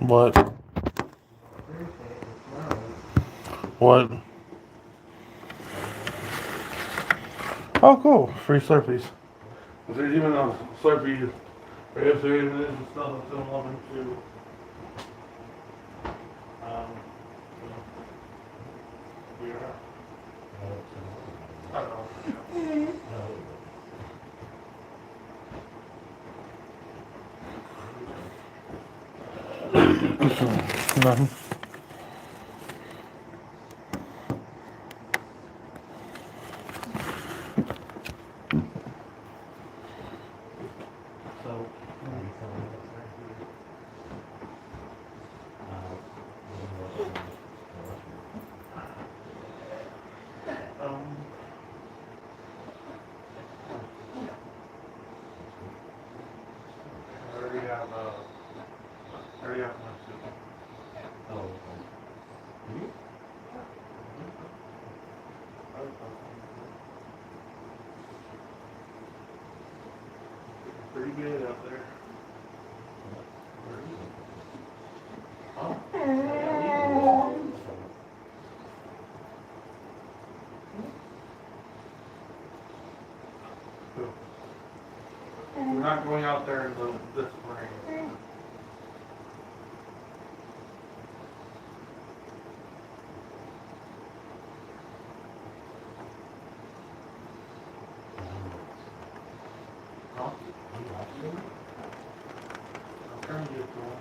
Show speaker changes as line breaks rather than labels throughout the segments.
What? What? Oh, cool. Free Slurpees. If there's even a Slurpee, or if there even is a stuff I'm still loving to, um, you know, I don't know. Nothing.
So,
Um, I already have, my soup.
oh,
Pretty good out there. We're not going out there in this spring. Huh? I'm trying to get going.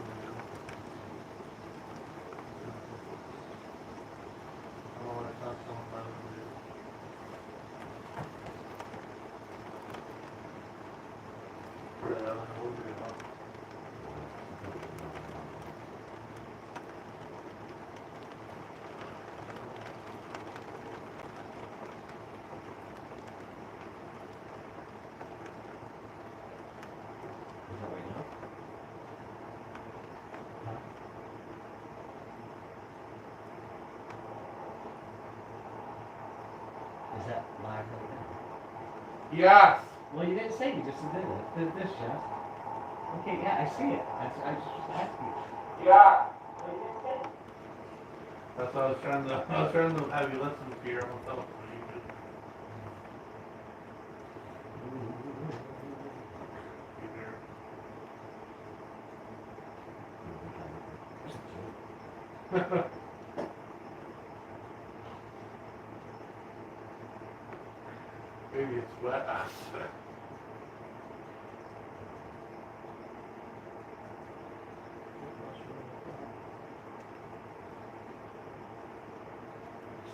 Oh, it's not so fun to do. Yeah, we'll do it.
is that live right now?
Yes!
Well, you didn't say, you just did it. Did this, Jeff. Okay, yeah, I see it. I just asked you.
Yeah!
Well, you didn't say it.
That's what I was trying to have you listen to your own self. Maybe it's wet.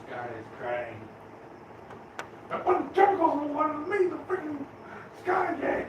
Sky is crying. I put chemicals in the water to make the freaking sky gay.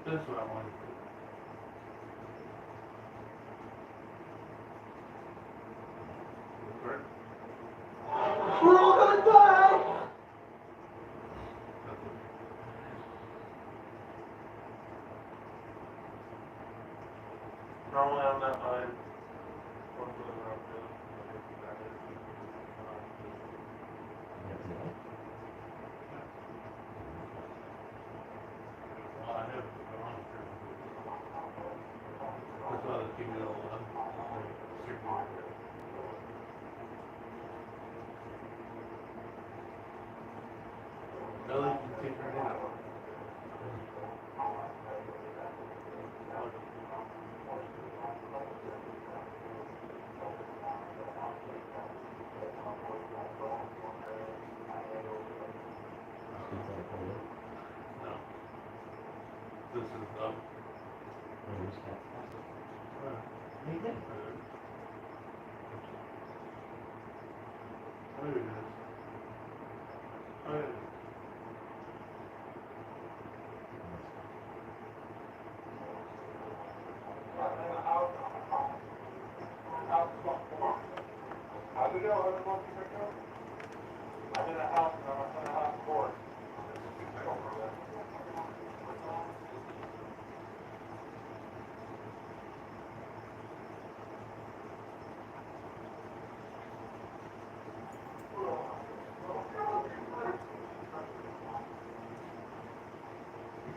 That's what I wanted to do. Correct.
We're all gonna die!
Normally on that line, one for the road, well, I have to go on here. That's why they keep it all on. Ellie, you can take her down. No. This is done.
He did.
There it is. Oh, yeah.
How's it going? I'm in the house and I'm in the house board.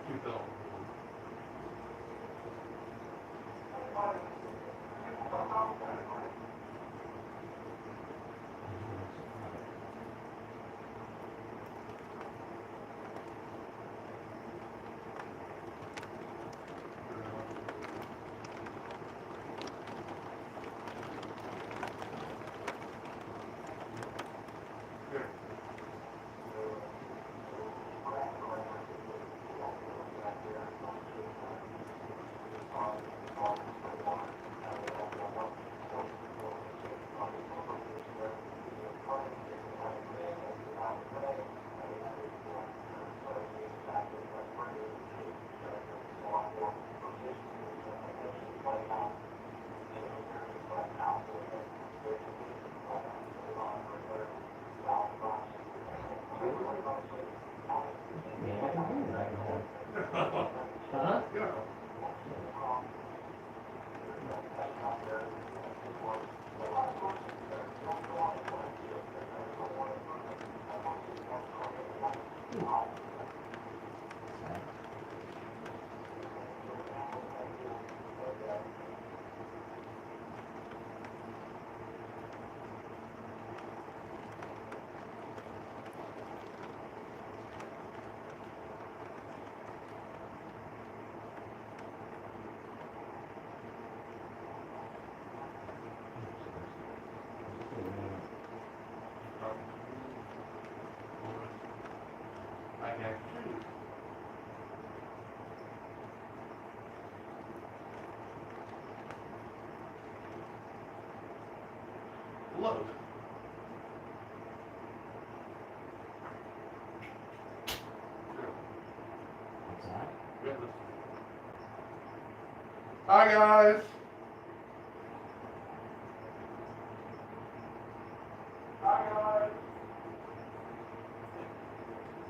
Keep going.
Huh?
Yeah. I got two. Load.
What's that?
Goodness. Hi guys.
Hi, guys.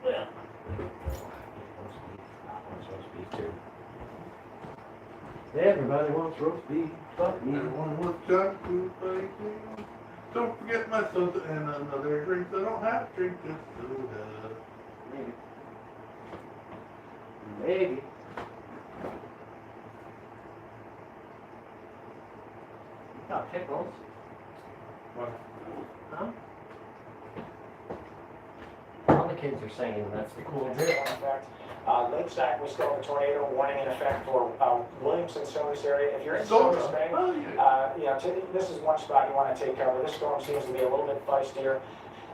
Well. Roast beef too. Everybody wants roast beef, but me.
Everyone wants junk food, baby. Don't forget my soda and another drink. I don't have to drink just soda.
Maybe. Maybe. You got pickles,
What?
huh? All the kids are saying that's the cool drink.
In effect. Lakeside, we still have a tornado warning in effect for Williamson, Sodas area. If you're in
Soda?
Sodas Bay,
Oh, yeah.
this is one spot you want to take cover. This storm seems to be a little bit feistier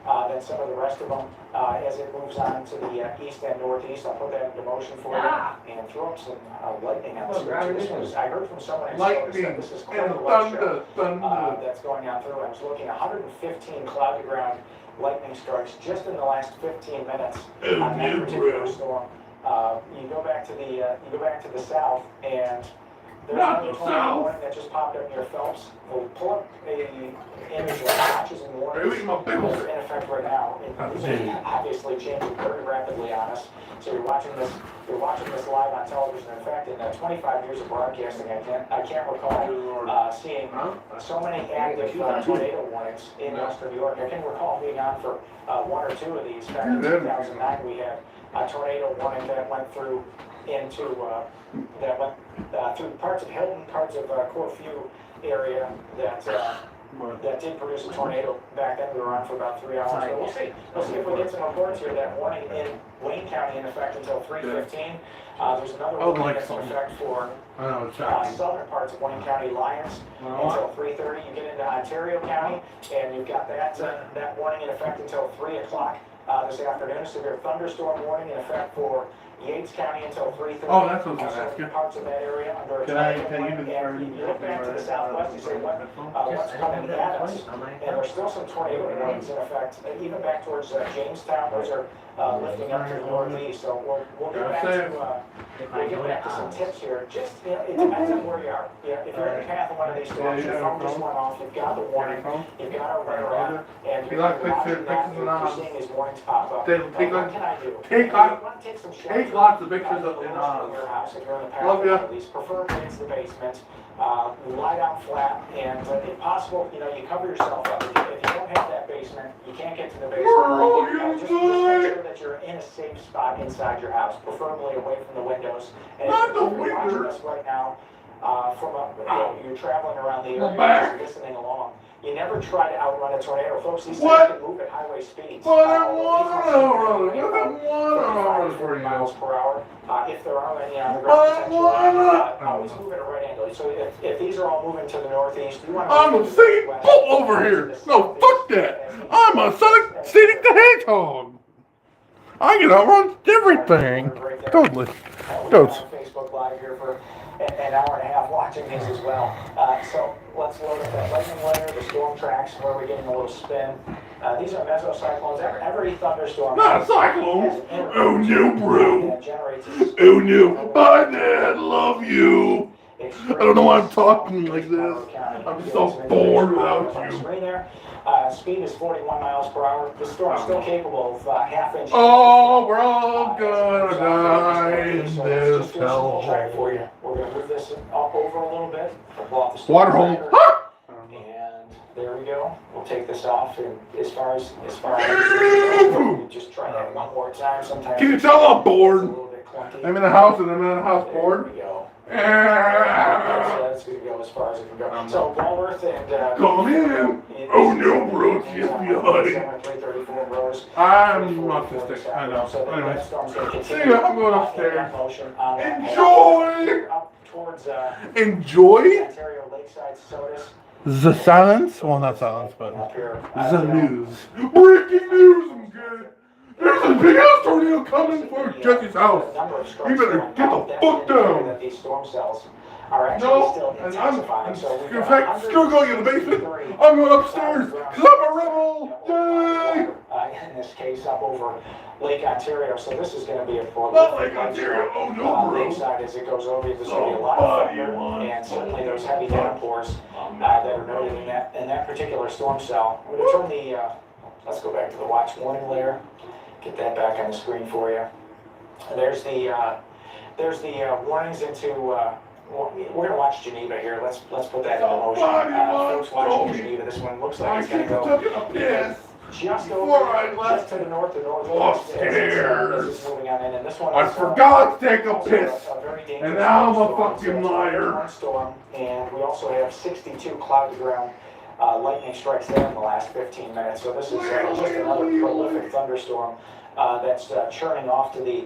than some of the rest of them as it moves on to the east and northeast. I'll put that into motion for you and throw up some lightning on the street. This was, I heard from someone in Sodas
Lightning
that this is quite a
and
light show
thunder.
that's going on through. I was looking 115 cloud to ground lightning strikes just in the last 15 minutes on that particular storm. You go back to the south, and there's
Not
another
the
tornado
South.
warning that just popped up near Phelps. We'll pull up a image of notches and
Are you
warnings.
eating my
Those
pickles?
are in effect right now. These are obviously changing very rapidly on us. So you're watching this live on television. In fact, in 25 years of broadcasting, I can't recall seeing so many active tornado warnings in Western New York. I can recall being on for one or two of these. Back in 2009, we had a tornado warning that went through through parts of Hilton, parts of Corfu area that did produce a tornado. Back then, we were on for about 3 hours. So we'll see. We'll see if we get some reports here. That warning in Wayne County in effect until 3:15. There's another warning that's in effect for
I know, it's shocking.
southern parts of Wayne County, Lyons, until 3:30. You get into Ontario County, and you've got that warning in effect until 3 o'clock this afternoon. Severe thunderstorm warning in effect for Yates County until 3:30.
Oh, that's what I was asking.
Parts of that area under a
Can I
tornado warning. And you look back to the southwest, you say, what's coming at us? And there's still some tornado warnings in effect, even back towards Jamestown. Those are lifting up to the northeast. So we'll get back to some tips here. Just, it depends on where you are. If you're in the path of one of these storms, your phone just went off, you've got the warning, you've got a radar app, and you're watching that, you're seeing these warnings pop up. What can I do?
Take
some shelter.
Take lots of pictures
of
in
your house if you're in the path
love
of
ya.
one of these. Preferably it's the basement. Lie down flat, and if possible, you cover yourself up. If you don't have that basement, you can't get to the basement. Just make sure that you're in a safe spot inside your house, preferably away from the windows. And
Not the
if you're watching
windows.
us right now, you're traveling around the area,
back.
you're listening along. You never try to outrun a tornado, folks. These things
What?
can move at highway speeds.
Well, I want to
40 miles per hour. If there are any on the
Well,
ground, always move at a right angle. So if these are all moving to the northeast, you want to.
I'm a scenic bull over here. No, fuck that. I'm a scenic the hedgehog. I can outrun everything. Totally. Totes.
Facebook Live here for an hour and a half watching these as well. So let's load up that lightning layer, the storm tracks, where we're getting a little spin. These are mesocyclones. Every thunderstorm.
Not a cyclone. Oh no, bro.
That generates
Oh no. Bye, Dad. Love you. I don't know why I'm talking like this. I'm just so bored without you.
There. Speed is 41 miles per hour. The storm's still capable of half-inch.
Oh, we're all gonna die in this hellhole.
For you. We're gonna move this up over a little bit. We'll
Water hole.
And there we go. We'll take this off, and as far as just try that one more time. Sometimes
Can you tell I'm bored?
it's a little bit clunky.
I'm in the house and I'm in the house bored.
There we go.
Ah.
That's going to go as far as it can go. So Walworth and
Come in. Oh no, bro, it's just behind.
334 rows.
I'm autistic, I know.
So
Anyway,
that storm's going to
see
continue.
ya, I'm going upstairs.
Motion on that
Enjoy!
up towards
Enjoy
Ontario Lakeside Sodas.
the silence. Well, not silence, but
Up here.
the news. Breaking news, okay? There's a big ass tornado coming for Jesse's house. You better get the fuck down.
That these storm cells are actually
No,
still
and
intensifying. So we've
in
got
fact, still going in the basement. I'm going upstairs, because I'm a rebel. Yay!
In this case, up over Lake Ontario. So this is going to be a
Not Lake Ontario, oh no, bro.
Lakeside as it goes over. There's going to be a lot of thunder, and certainly those heavy downpours that are noted in that particular storm cell. I'm going to turn the, let's go back to the watch warning layer. Get that back on the screen for you. There's the warnings into. We're going to watch Geneva here. Let's put that into motion. Folks watching Geneva. This one looks like it's going to go just over, just to the north and northwest.
Upstairs.
This is moving on in, and this one.
I
is,
forgot to take a piss.
Very dangerous
And now I'm a
storm.
fucking
So
liar.
one storm, and we also have 62 cloud to ground lightning strikes there in the last 15 minutes. So this is just another prolific thunderstorm that's churning off to the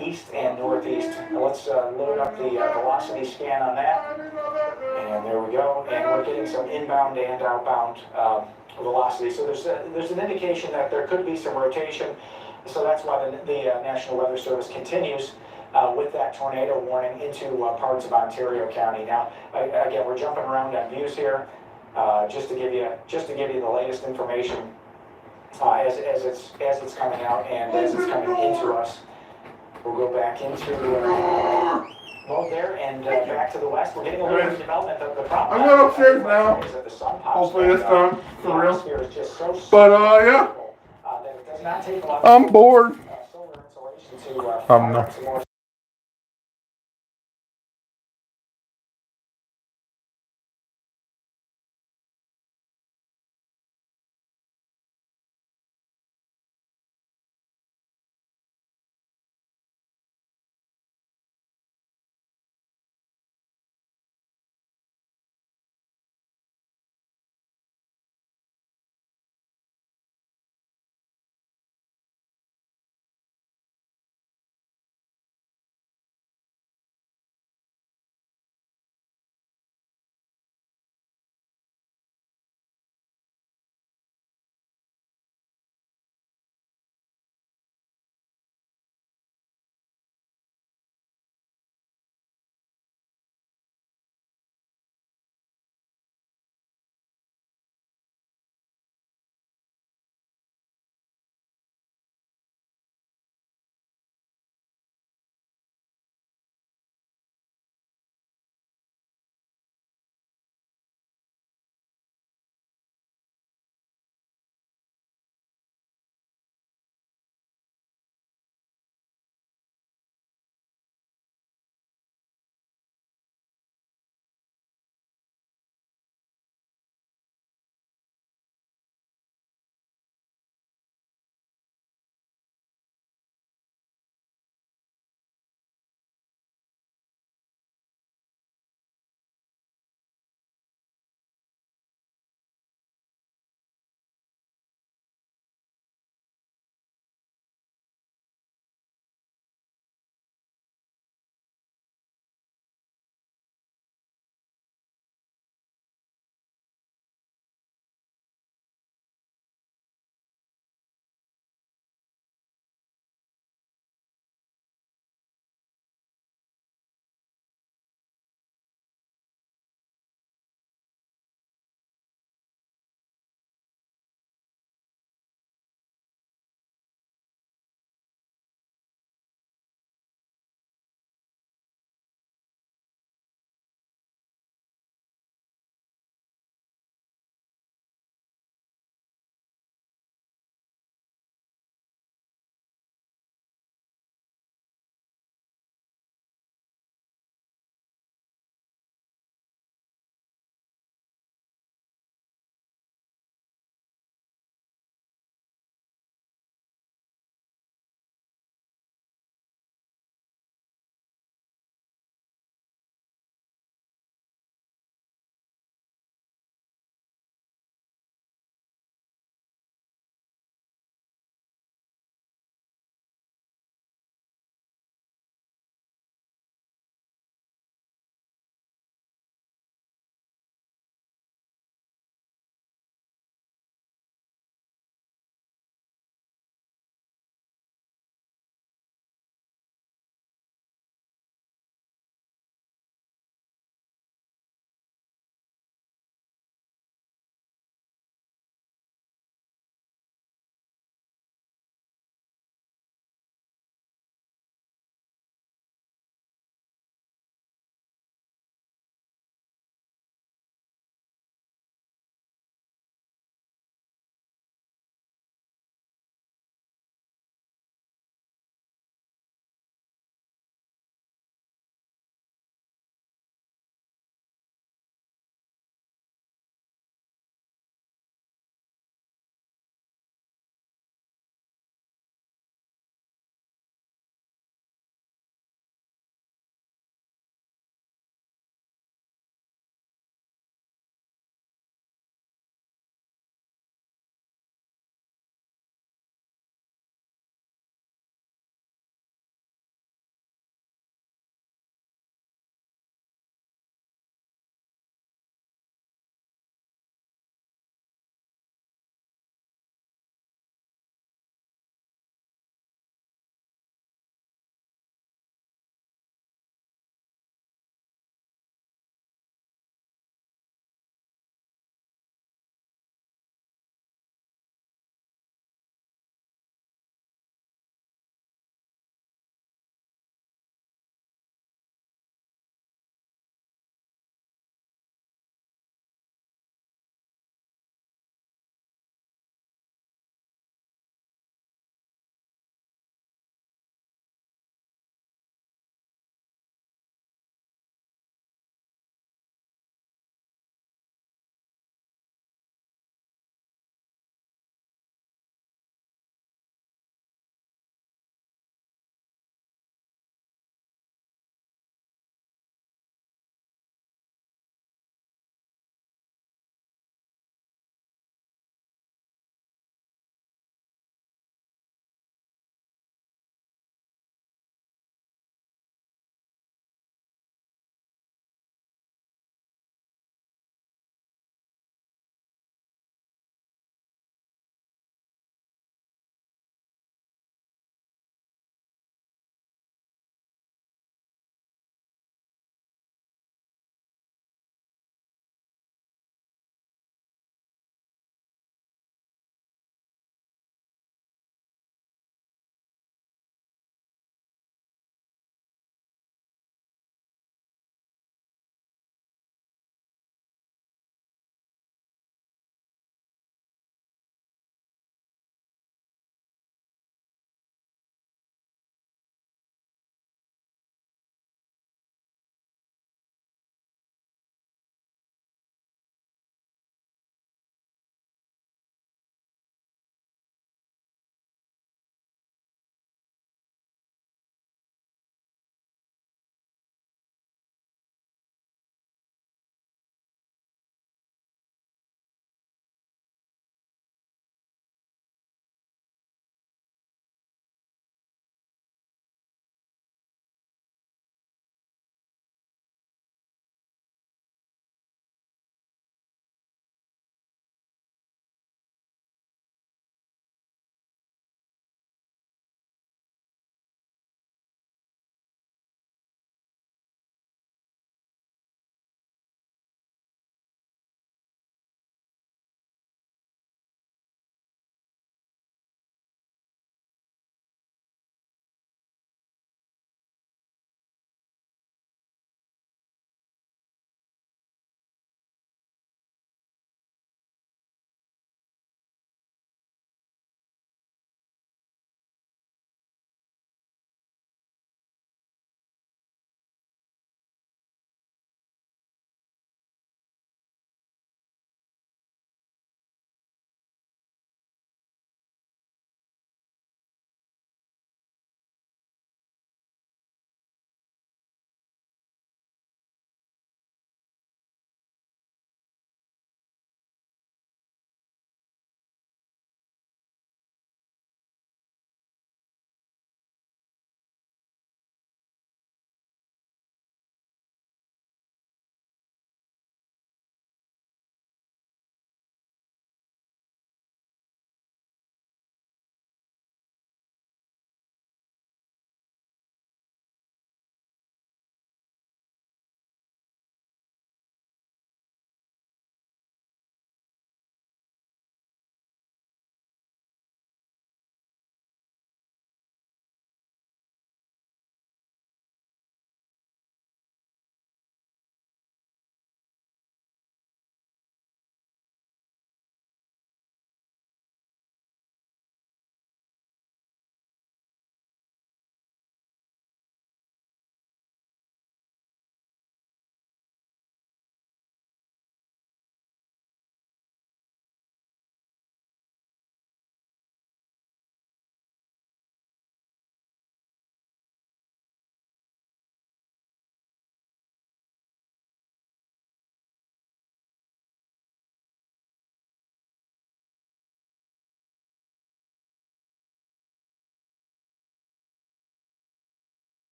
east and northeast. Now let's load up the velocity scan on that. And there we go. And we're getting some inbound and outbound velocity. So there's an indication that there could be some rotation. So that's why the National Weather Service continues with that tornado warning into parts of Ontario County. Now, again, we're jumping around on views here, just to give you the latest information as it's coming out and as it's coming into us. We'll go back into both there and back to the west. We're getting a little redevelopment. The problem
I'm going upstairs now.
is that the sun pops
Hopefully
back
this
up.
time,
The
for real.
atmosphere is just so
But yeah,
that it does not take a lot
I'm bored.
solar insulation to
I'm
fire
not.
up some more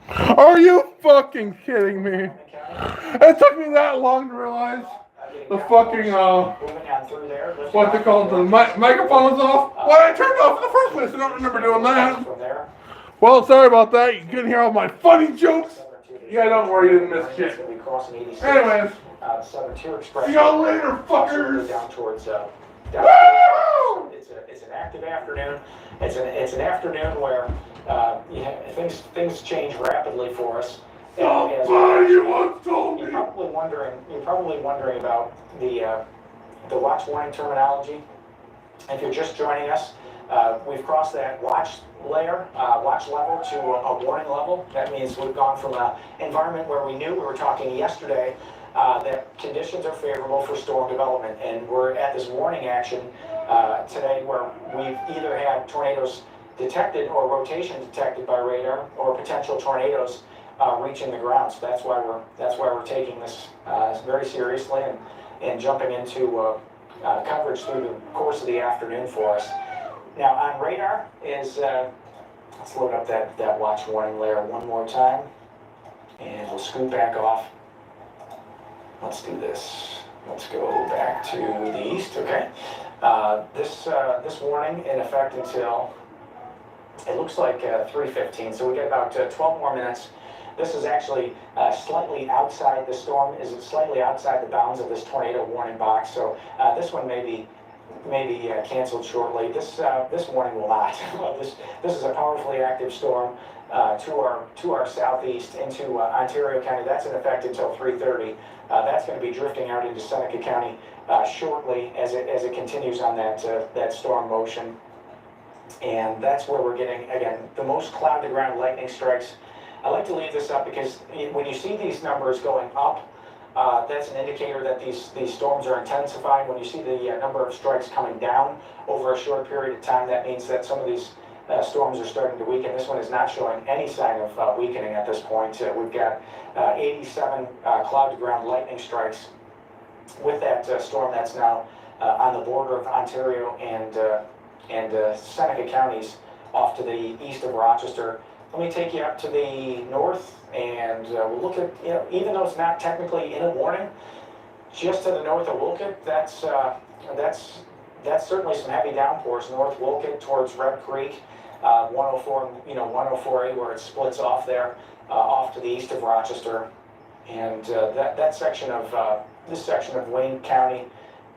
Are you fucking kidding me? It took me that long to realize the fucking,
moving on through there.
what they call it, the microphone's off. Well, I turned it off in the first place. I don't remember doing that.
From there.
Well, sorry about that. You couldn't hear all my funny jokes. Yeah, don't worry, you didn't miss shit. Anyways,
Southern Tier Express.
see y'all later, fuckers.
Down towards,
Woo!
it's an active afternoon. It's an afternoon where things change rapidly for us.
Somebody once told me.
You're probably wondering about the watch warning terminology. If you're just joining us, we've crossed that watch level to a warning level. That means we've gone from an environment where we were talking yesterday that conditions are favorable for storm development, and we're at this warning action today where we've either had tornadoes detected or rotation detected by radar, or potential tornadoes reaching the ground. So that's why we're taking this very seriously and jumping into coverage through the course of the afternoon for us. Now on radar is let's load up that watch warning layer one more time, and we'll scoot back off. Let's do this. Let's go back to the east. Okay. This warning in effect until it looks like 3:15. So we get about 12 more minutes. This is actually slightly outside the storm. Is slightly outside the bounds of this tornado warning box. So this one may be canceled shortly. This warning will not. This is a powerfully active storm to our southeast into Ontario County. That's in effect until 3:30. That's going to be drifting out into Seneca County shortly as it continues on that storm motion. And that's where we're getting, again, the most cloud-to-ground lightning strikes. I like to leave this up because when you see these numbers going up, that's an indicator that these storms are intensifying. When you see the number of strikes coming down over a short period of time, that means that some of these storms are starting to weaken. This one is not showing any sign of weakening at this point. We've got 87 cloud-to-ground lightning strikes with that storm that's now on the border of Ontario and Seneca counties off to the east of Rochester. Let me take you up to the north, and we'll look at, even though it's not technically in a warning, just to the north of Wolcott, that's certainly some heavy downpours. North Wolcott towards Red Creek, 104, 104A, where it splits off there, off to the east of Rochester, and that section of this section of Wayne County.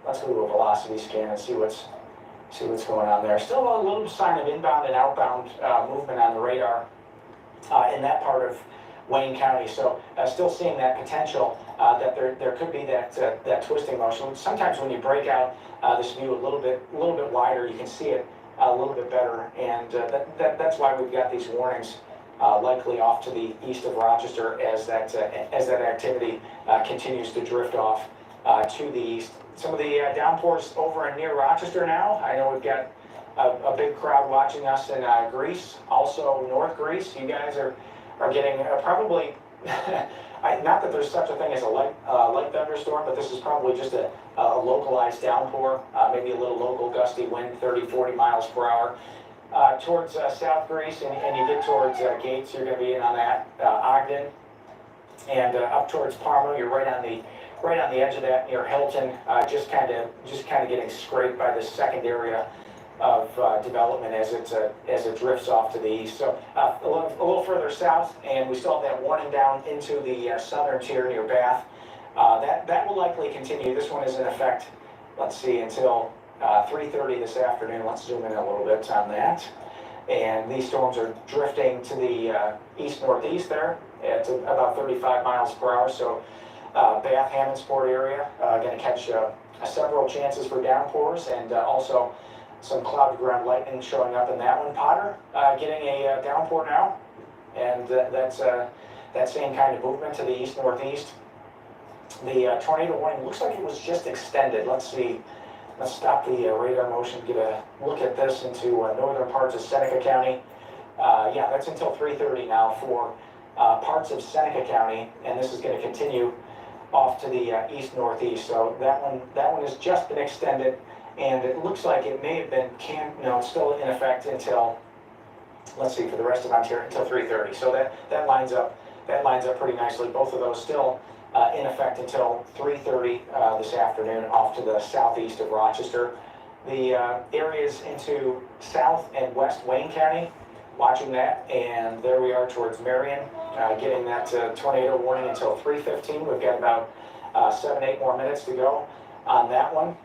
Let's go to a velocity scan and see what's going on there. Still a little sign of inbound and outbound movement on the radar in that part of Wayne County. So still seeing that potential that there could be that twisting motion. Sometimes when you break out this view a little bit wider, you can see it a little bit better, and that's why we've got these warnings likely off to the east of Rochester as that activity continues to drift off to the east. Some of the downpours over and near Rochester now. I know we've got a big crowd watching us in Greece, also North Greece. You guys are getting probably, not that there's such a thing as a light thunderstorm, but this is probably just a localized downpour, maybe a little local gusty wind, 30, 40 miles per hour. Towards South Greece, and you get towards Gates, you're going to be in on that, Ogden, and up towards Parma, you're right on the edge of that near Hilton, just kind of getting scraped by the second area of development as it drifts off to the east. So a little further south, and we still have that warning down into the southern tier near Bath. That will likely continue. This one is in effect, let's see, until 3:30 this afternoon. Let's zoom in a little bit on that. And these storms are drifting to the east-northeast there at about 35 miles per hour. So Bath, Hammondsport area, going to catch several chances for downpours, and also some cloud-to-ground lightning showing up in that one. Potter getting a downpour now, and that's that same kind of movement to the east-northeast. The tornado warning looks like it was just extended. Let's see. Let's stop the radar motion, get a look at this into northern parts of Seneca County. Yeah, that's until 3:30 now for parts of Seneca County, and this is going to continue off to the east-northeast. So that one has just been extended, and it looks like it may have been still in effect until let's see, for the rest of Ontario until 3:30. So that lines up pretty nicely. Both of those still in effect until 3:30 this afternoon off to the southeast of Rochester. The areas into south and west Wayne County, watching that, and there we are towards Marion, getting that tornado warning until 3:15. We've got about 7-8 more minutes to go on that one,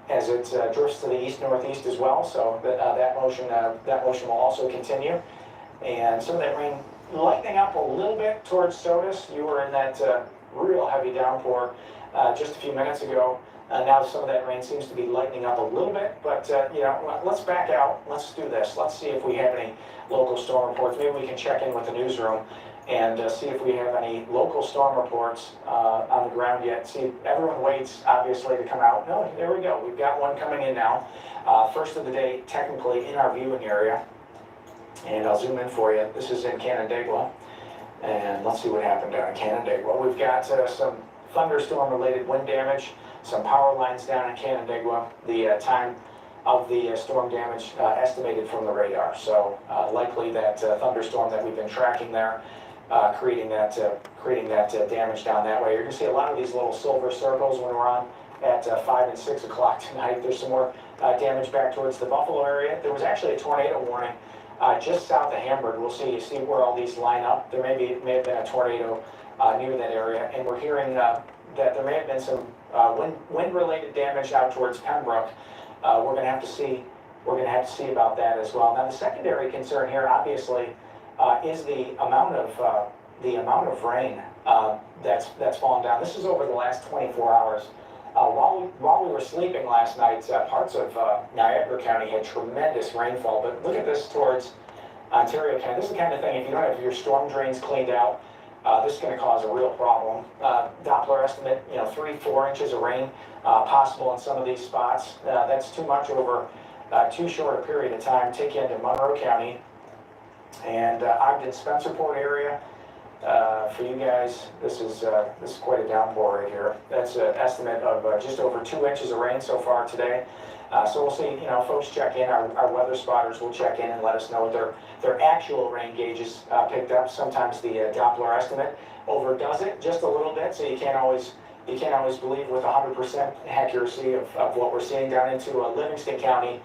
as it drifts to the east-northeast as well. So that motion will also continue, and some of that rain lightening up a little bit towards Sodus. You were in that real heavy downpour just a few minutes ago. Now some of that rain seems to be lightening up a little bit, but you know, let's back out. Let's do this. Let's see if we have any local storm reports. Maybe we can check in with the newsroom and see if we have any local storm reports on the ground yet. See, everyone waits, obviously, to come out. No, there we go. We've got one coming in now. First of the day, technically, in our viewing area. And I'll zoom in for you. This is in Canandaigua. And let's see what happened down in Canandaigua. We've got some thunderstorm-related wind damage, some power lines down in Canandaigua. The time of the storm damage estimated from the radar. So likely that thunderstorm that we've been tracking there, creating that damage down that way. You're going to see a lot of these little silver circles when we're on at 5 and 6 o'clock tonight. There's some more damage back towards the Buffalo area. There was actually a tornado warning just south of Hamburg. We'll see. You see where all these line up. There may have been a tornado near that area, and we're hearing that there may have been some wind-related damage out towards Pembroke. We're going to have to see. We're going to have to see about that as well. Now, the secondary concern here, obviously, is the amount of rain that's fallen down. This is over the last 24 hours. While we were sleeping last night, parts of Niagara County had tremendous rainfall. But look at this towards Ontario County. This is the kind of thing, if you don't have your storm drains cleaned out, this is going to cause a real problem. Doppler estimate, 3-4 inches of rain possible in some of these spots. That's too much over too short a period of time. Take you into Monroe County and Ogden Spencerport area. For you guys, this is quite a downpour right here. That's an estimate of just over 2 inches of rain so far today. So we'll see, folks check in, our weather spotters will check in and let us know what their actual rain gauges picked up. Sometimes the Doppler estimate overdoes it just a little bit, so you can't always believe with 100% accuracy of what we're seeing down into Livingston County.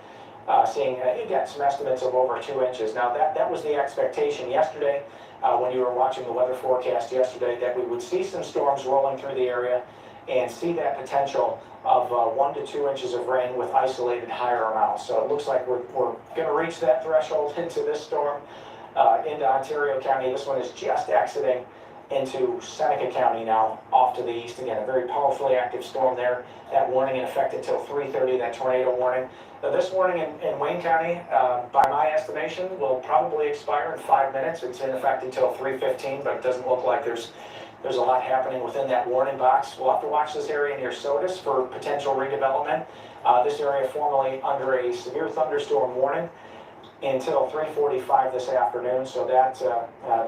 You got some estimates of over 2 inches. Now that was the expectation yesterday when you were watching the weather forecast yesterday, that we would see some storms rolling through the area and see that potential of 1 to 2 inches of rain with isolated higher amounts. So it looks like we're going to reach that threshold into this storm into Ontario County. This one is just exiting into Seneca County now, off to the east. Again, a very powerfully active storm there. That warning in effect until 3:30, that tornado warning. Now, this warning in Wayne County, by my estimation, will probably expire in 5 minutes. It's in effect until 3:15, but it doesn't look like there's a lot happening within that warning box. We'll have to watch this area near Sodus for potential redevelopment. This area formerly under a severe thunderstorm warning until 3:45 this afternoon. So that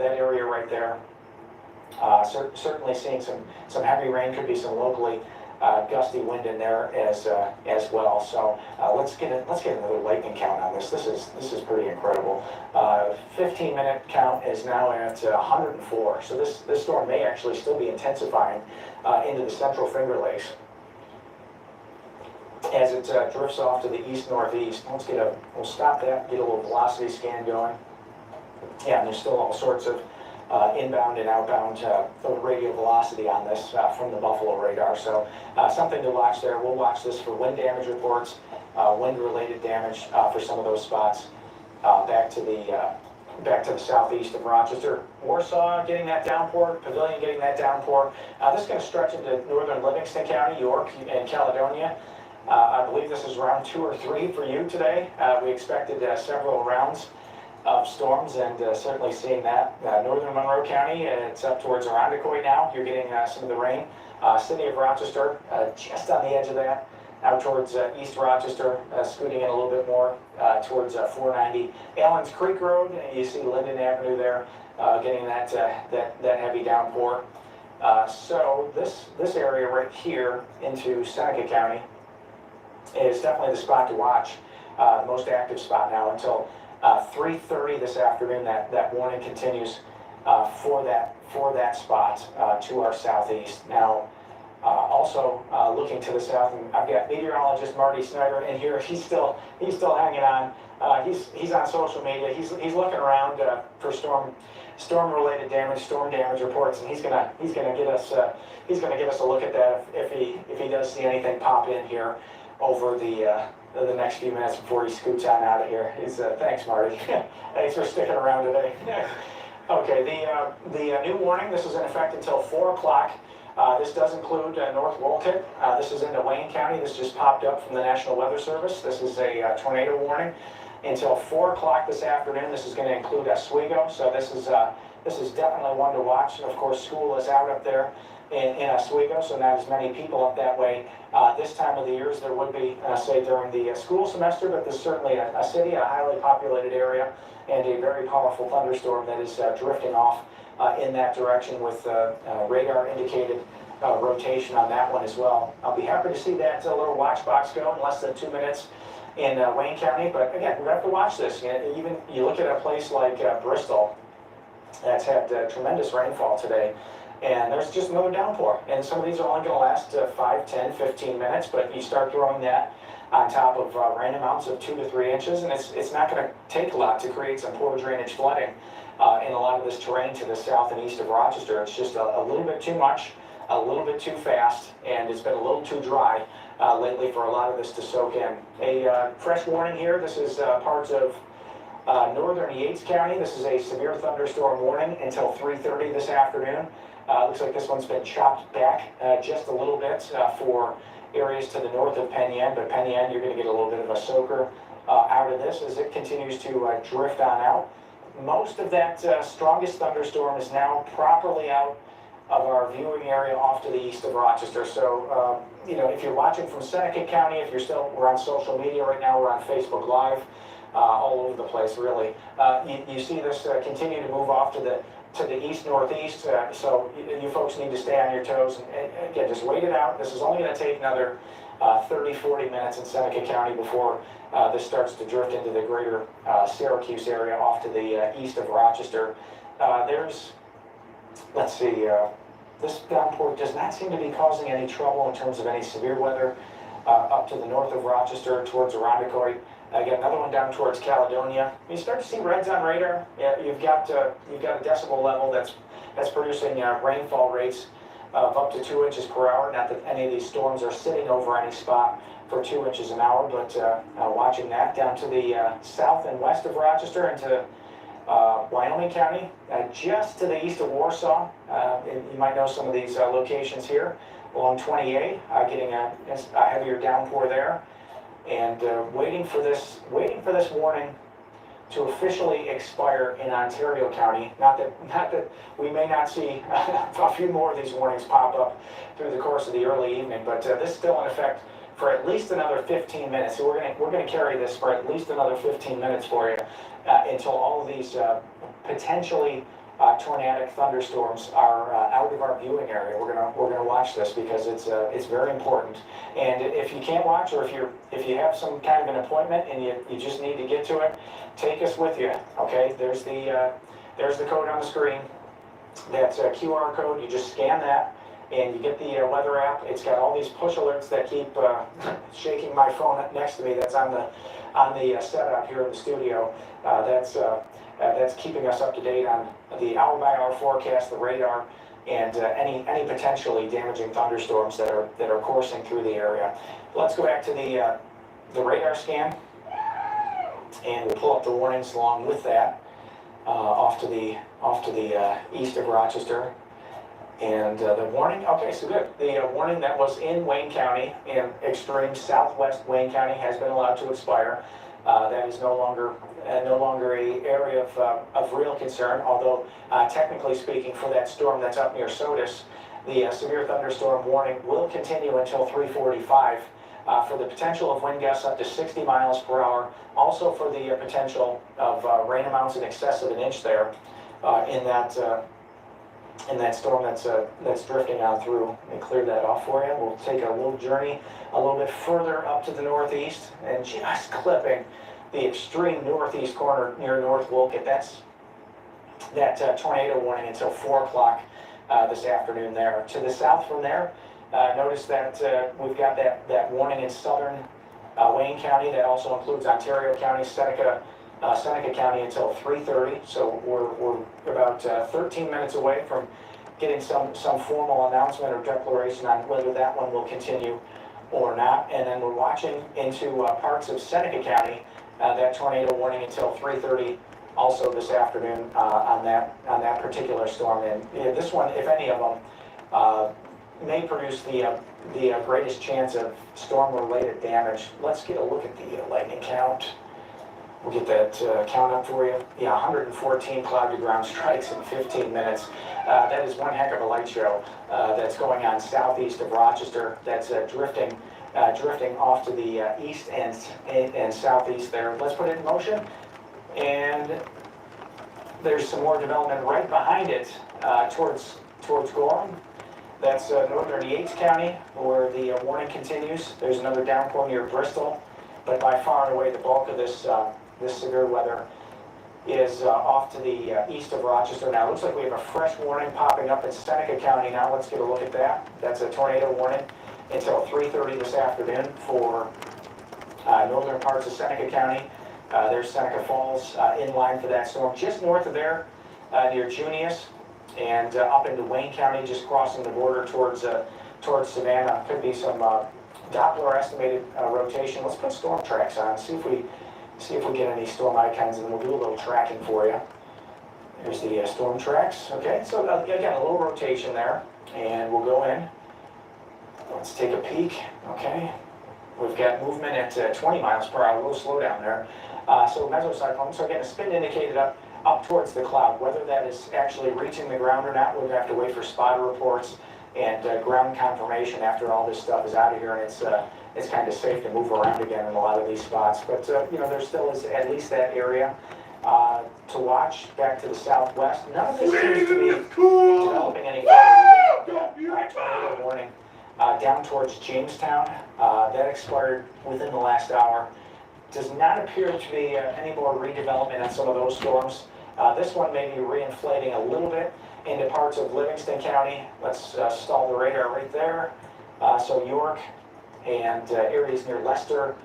area right there, certainly seeing some heavy rain. Could be some locally gusty wind in there as well. So let's get another lightning count on this. This is pretty incredible. 15-minute count is now at 104. So this storm may actually still be intensifying into the central Finger Lakes as it drifts off to the east-northeast. We'll stop that, get a little velocity scan going. Yeah, and there's still all sorts of inbound and outbound radio velocity on this from the Buffalo radar. So something to watch there. We'll watch this for wind damage reports, wind-related damage for some of those spots back to the southeast of Rochester. Warsaw getting that downpour, Pavilion getting that downpour. This is going to stretch into northern Livingston County, York, and Caledonia. I believe this is round 2 or 3 for you today. We expected several rounds of storms, and certainly seeing that. Northern Monroe County, it's up towards Irondequoit now. You're getting some of the rain. City of Rochester, just on the edge of that. Out towards East Rochester, scooting in a little bit more towards 490. Allen's Creek Road, you see Linden Avenue there, getting that heavy downpour. So this area right here into Seneca County is definitely the spot to watch. The most active spot now until 3:30 this afternoon, that warning continues for that spot to our southeast. Now, also looking to the south, and I've got meteorologist Marty Snyder in here. He's still hanging on. He's on social media. He's looking around for storm-related damage, storm damage reports, and he's gonna get us a look at that if he does see anything pop in here over the next few minutes before he scoots on out of here. Thanks, Marty. Thanks for sticking around today. Okay, the new warning. This is in effect until 4 o'clock. This does include North Wolcott. This is into Wayne County. This just popped up from the National Weather Service. This is a tornado warning until 4 o'clock this afternoon. This is going to include Oswego. So this is definitely one to watch. And of course, school is out up there in Oswego, so not as many people up that way this time of the year as there would be, say, during the school semester. But there's certainly a city, a highly populated area, and a very powerful thunderstorm that is drifting off in that direction with radar indicated rotation on that one as well. I'll be happy to see that little watch box go in less than 2 minutes in Wayne County. But again, we have to watch this. Even you look at a place like Bristol that's had tremendous rainfall today, and there's just another downpour. And some of these are only going to last 5, 10, 15 minutes, but you start throwing that on top of rain amounts of 2 to 3 inches, and it's not going to take a lot to create some poor drainage flooding in a lot of this terrain to the south and east of Rochester. It's just a little bit too much, a little bit too fast, and it's been a little too dry lately for a lot of this to soak in. A fresh warning here. This is parts of northern Yates County. This is a severe thunderstorm warning until 3:30 this afternoon. Looks like this one's been chopped back just a little bit for areas to the north of Penn Yan, but Penn Yan, you're going to get a little bit of a soaker out of this as it continues to drift on out. Most of that strongest thunderstorm is now properly out of our viewing area off to the east of Rochester. So, if you're watching from Seneca County, we're on social media right now, we're on Facebook Live, all over the place, really. You see this continue to move off to the east-northeast, so you folks need to stay on your toes, and again, just wait it out. This is only going to take another 30, 40 minutes in Seneca County before this starts to drift into the greater Syracuse area off to the east of Rochester. Let's see, this downpour does not seem to be causing any trouble in terms of any severe weather up to the north of Rochester towards Irondequoit. Again, another one down towards Caledonia. You start to see reds on radar. You've got a decibel level that's producing rainfall rates of up to 2 inches per hour. Not that any of these storms are sitting over any spot for 2 inches an hour, but watching that down to the south and west of Rochester into Wyoming County, just to the east of Warsaw. You might know some of these locations here along 20A, getting a heavier downpour there. And waiting for this warning to officially expire in Ontario County. Not that we may not see a few more of these warnings pop up through the course of the early evening, but this is still in effect for at least another 15 minutes. So we're gonna carry this for at least another 15 minutes for you until all of these potentially tornadic thunderstorms are out of our viewing area. We're gonna watch this because it's very important. And if you can't watch, or if you have some kind of an appointment and you just need to get to it, take us with you. Okay, there's the code on the screen. That's a QR code. You just scan that, and you get the weather app. It's got all these push alerts that keep shaking my phone next to me. That's on the setup here in the studio. That's keeping us up to date on the hour-by-hour forecast, the radar, and any potentially damaging thunderstorms that are coursing through the area. Let's go back to the radar scan, and we'll pull up the warnings along with that off to the east of Rochester. And the warning, okay, so good. The warning that was in Wayne County, in extreme southwest Wayne County, has been allowed to expire. That is no longer a area of real concern, although technically speaking, for that storm that's up near Sodus, the severe thunderstorm warning will continue until 3:45 for the potential of wind gusts up to 60 miles per hour, also for the potential of rain amounts in excess of an inch there in that storm that's drifting on through. Let me clear that off for you. We'll take a little journey a little bit further up to the northeast and just clipping the extreme northeast corner near North Wolcott. That's that tornado warning until 4 o'clock this afternoon there. To the south from there, notice that we've got that warning in southern Wayne County. That also includes Ontario County, Seneca County until 3:30. So we're about 13 minutes away from getting some formal announcement or declaration on whether that one will continue or not. And then we're watching into parts of Seneca County, that tornado warning until 3:30 also this afternoon on that particular storm. And this one, if any of them, may produce the greatest chance of storm-related damage. Let's get a look at the lightning count. We'll get that count up for you. Yeah, 114 cloud-to-ground strikes in 15 minutes. That is one heck of a light show that's going on southeast of Rochester. That's drifting off to the east and southeast there. Let's put it in motion. And there's some more development right behind it towards Gorham. That's northern Yates County, where the warning continues. There's another downpour near Bristol, but by far and away the bulk of this severe weather is off to the east of Rochester. Now it looks like we have a fresh warning popping up in Seneca County now. Let's get a look at that. That's a tornado warning until 3:30 this afternoon for northern parts of Seneca County. There's Seneca Falls in line for that storm. Just north of there, near Junius, and up into Wayne County, just crossing the border towards Savannah. Could be some Doppler estimated rotation. Let's put storm tracks on, see if we get any storm icons, and we'll do a little tracking for you. There's the storm tracks. Okay, so again, a little rotation there, and we'll go in. Let's take a peek. Okay, we've got movement at 20 miles per hour, a little slowdown there. So mesocyclone, so getting a spin indicated up towards the cloud. Whether that is actually reaching the ground or not, we'll have to wait for spotter reports and ground confirmation after all this stuff is out of here, and it's kind of safe to move around again in a lot of these spots. But there still is at least that area to watch. Back to the southwest, none of this seems to be developing any tornado warning down towards Jamestown. That expired within the last hour. Does not appear to be any more redevelopment on some of those storms. This one may be reinflating a little bit into parts of Livingston County. Let's stall the radar right there. So York and areas near Leicester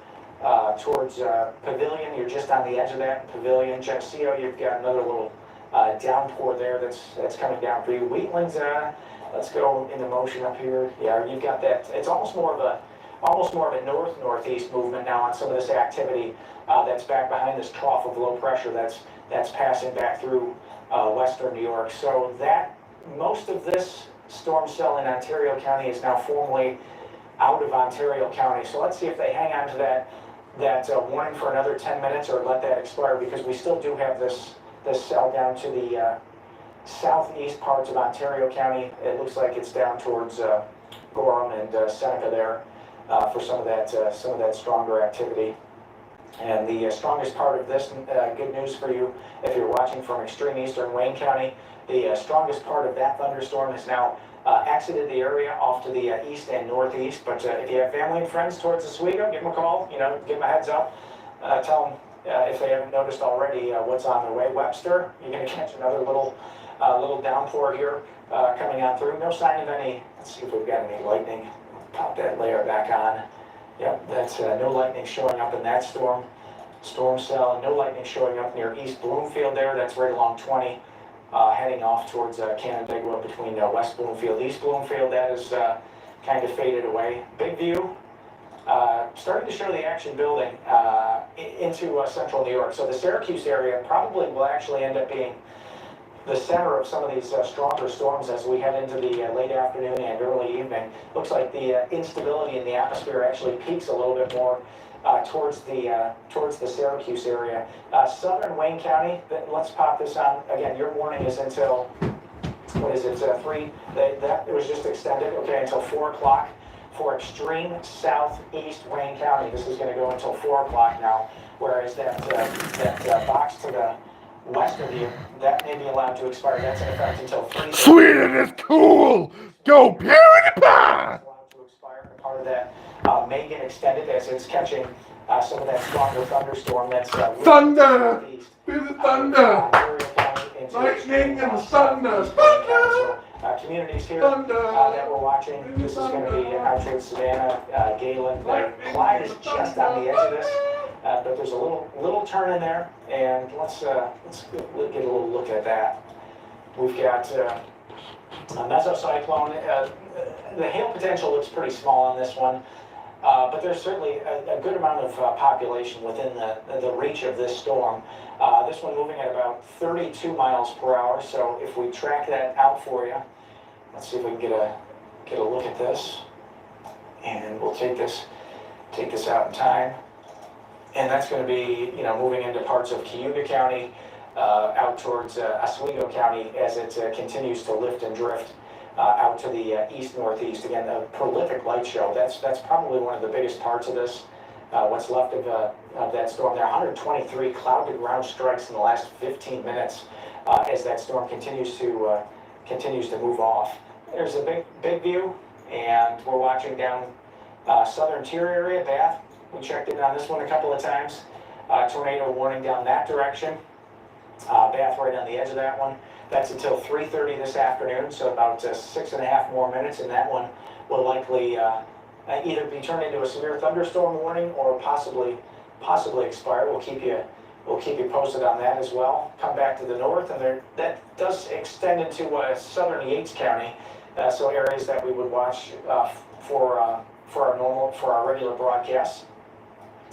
towards Pavilion. You're just on the edge of that Pavilion. Geneseo, you've got another little downpour there that's coming down for you. Wheatland's, let's go into motion up here. Yeah, you've got that. It's almost more of a north-northeast movement now on some of this activity that's back behind this trough of low pressure that's passing back through western New York. So that most of this storm cell in Ontario County is now formally out of Ontario County. So let's see if they hang on to that warning for another 10 minutes or let that expire, because we still do have this cell down to the southeast parts of Ontario County. It looks like it's down towards Gorham and Seneca there. For some of that stronger activity. And the strongest part of this, good news for you, if you're watching from extreme eastern Wayne County, the strongest part of that thunderstorm has now exited the area off to the east and northeast. But if you have family and friends towards Oswego, give them a call, give them a heads up. Tell them, if they haven't noticed already, what's on their way. Webster, you're going to catch another little downpour here coming on through. No sign of any, let's see if we've got any lightning. Pop that layer back on. Yep, that's no lightning showing up in that storm cell, and no lightning showing up near East Bloomfield there. That's right along 20, heading off towards Canandaigua between West Bloomfield, East Bloomfield. That is kind of faded away. Big View, starting to show the action building into central New York. So the Syracuse area probably will actually end up being the center of some of these stronger storms as we head into the late afternoon and early evening. Looks like the instability in the atmosphere actually peaks a little bit more towards the Syracuse area. Southern Wayne County, let's pop this on. Again, your warning is until, what is it, 3? That it was just extended, okay, until 4 o'clock for extreme southeast Wayne County. This is going to go until 4 o'clock now, whereas that box to the west of you, that may be allowed to expire. That's in effect until 3.
Sweden is cool! Go PewDiePie!
Allowed to expire. Part of that may get extended as it's catching some of that stronger thunderstorm that's
Thunder!
east.
There's the thunder! Lightning and thunder! Thunder!
Communities here
Thunder!
that we're watching. This is going to be out towards Savannah, Galen. Clyde is just on the edge of this, but there's a little turn in there, and let's get a little look at that. We've got a mesocyclone. The hail potential looks pretty small on this one. But there's certainly a good amount of population within the reach of this storm. This one moving at about 32 miles per hour. So if we track that out for you, let's see if we can get a look at this, and we'll take this out in time. And that's going to be moving into parts of Cayuga County, out towards Oswego County as it continues to lift and drift. Out to the east-northeast. Again, a prolific light show. That's probably one of the biggest parts of this. What's left of that storm there. 123 cloud-to-ground strikes in the last 15 minutes as that storm continues to move off. There's a big view, and we're watching down southern tier area, Bath. We checked in on this one a couple of times. Tornado warning down that direction. Bath right on the edge of that one. That's until 3:30 this afternoon, so about 6.5 more minutes, and that one will likely either be turned into a severe thunderstorm warning or possibly expire. We'll keep you posted on that as well. Come back to the north, and that does extend into southern Yates County, so areas that we would watch for our regular broadcasts.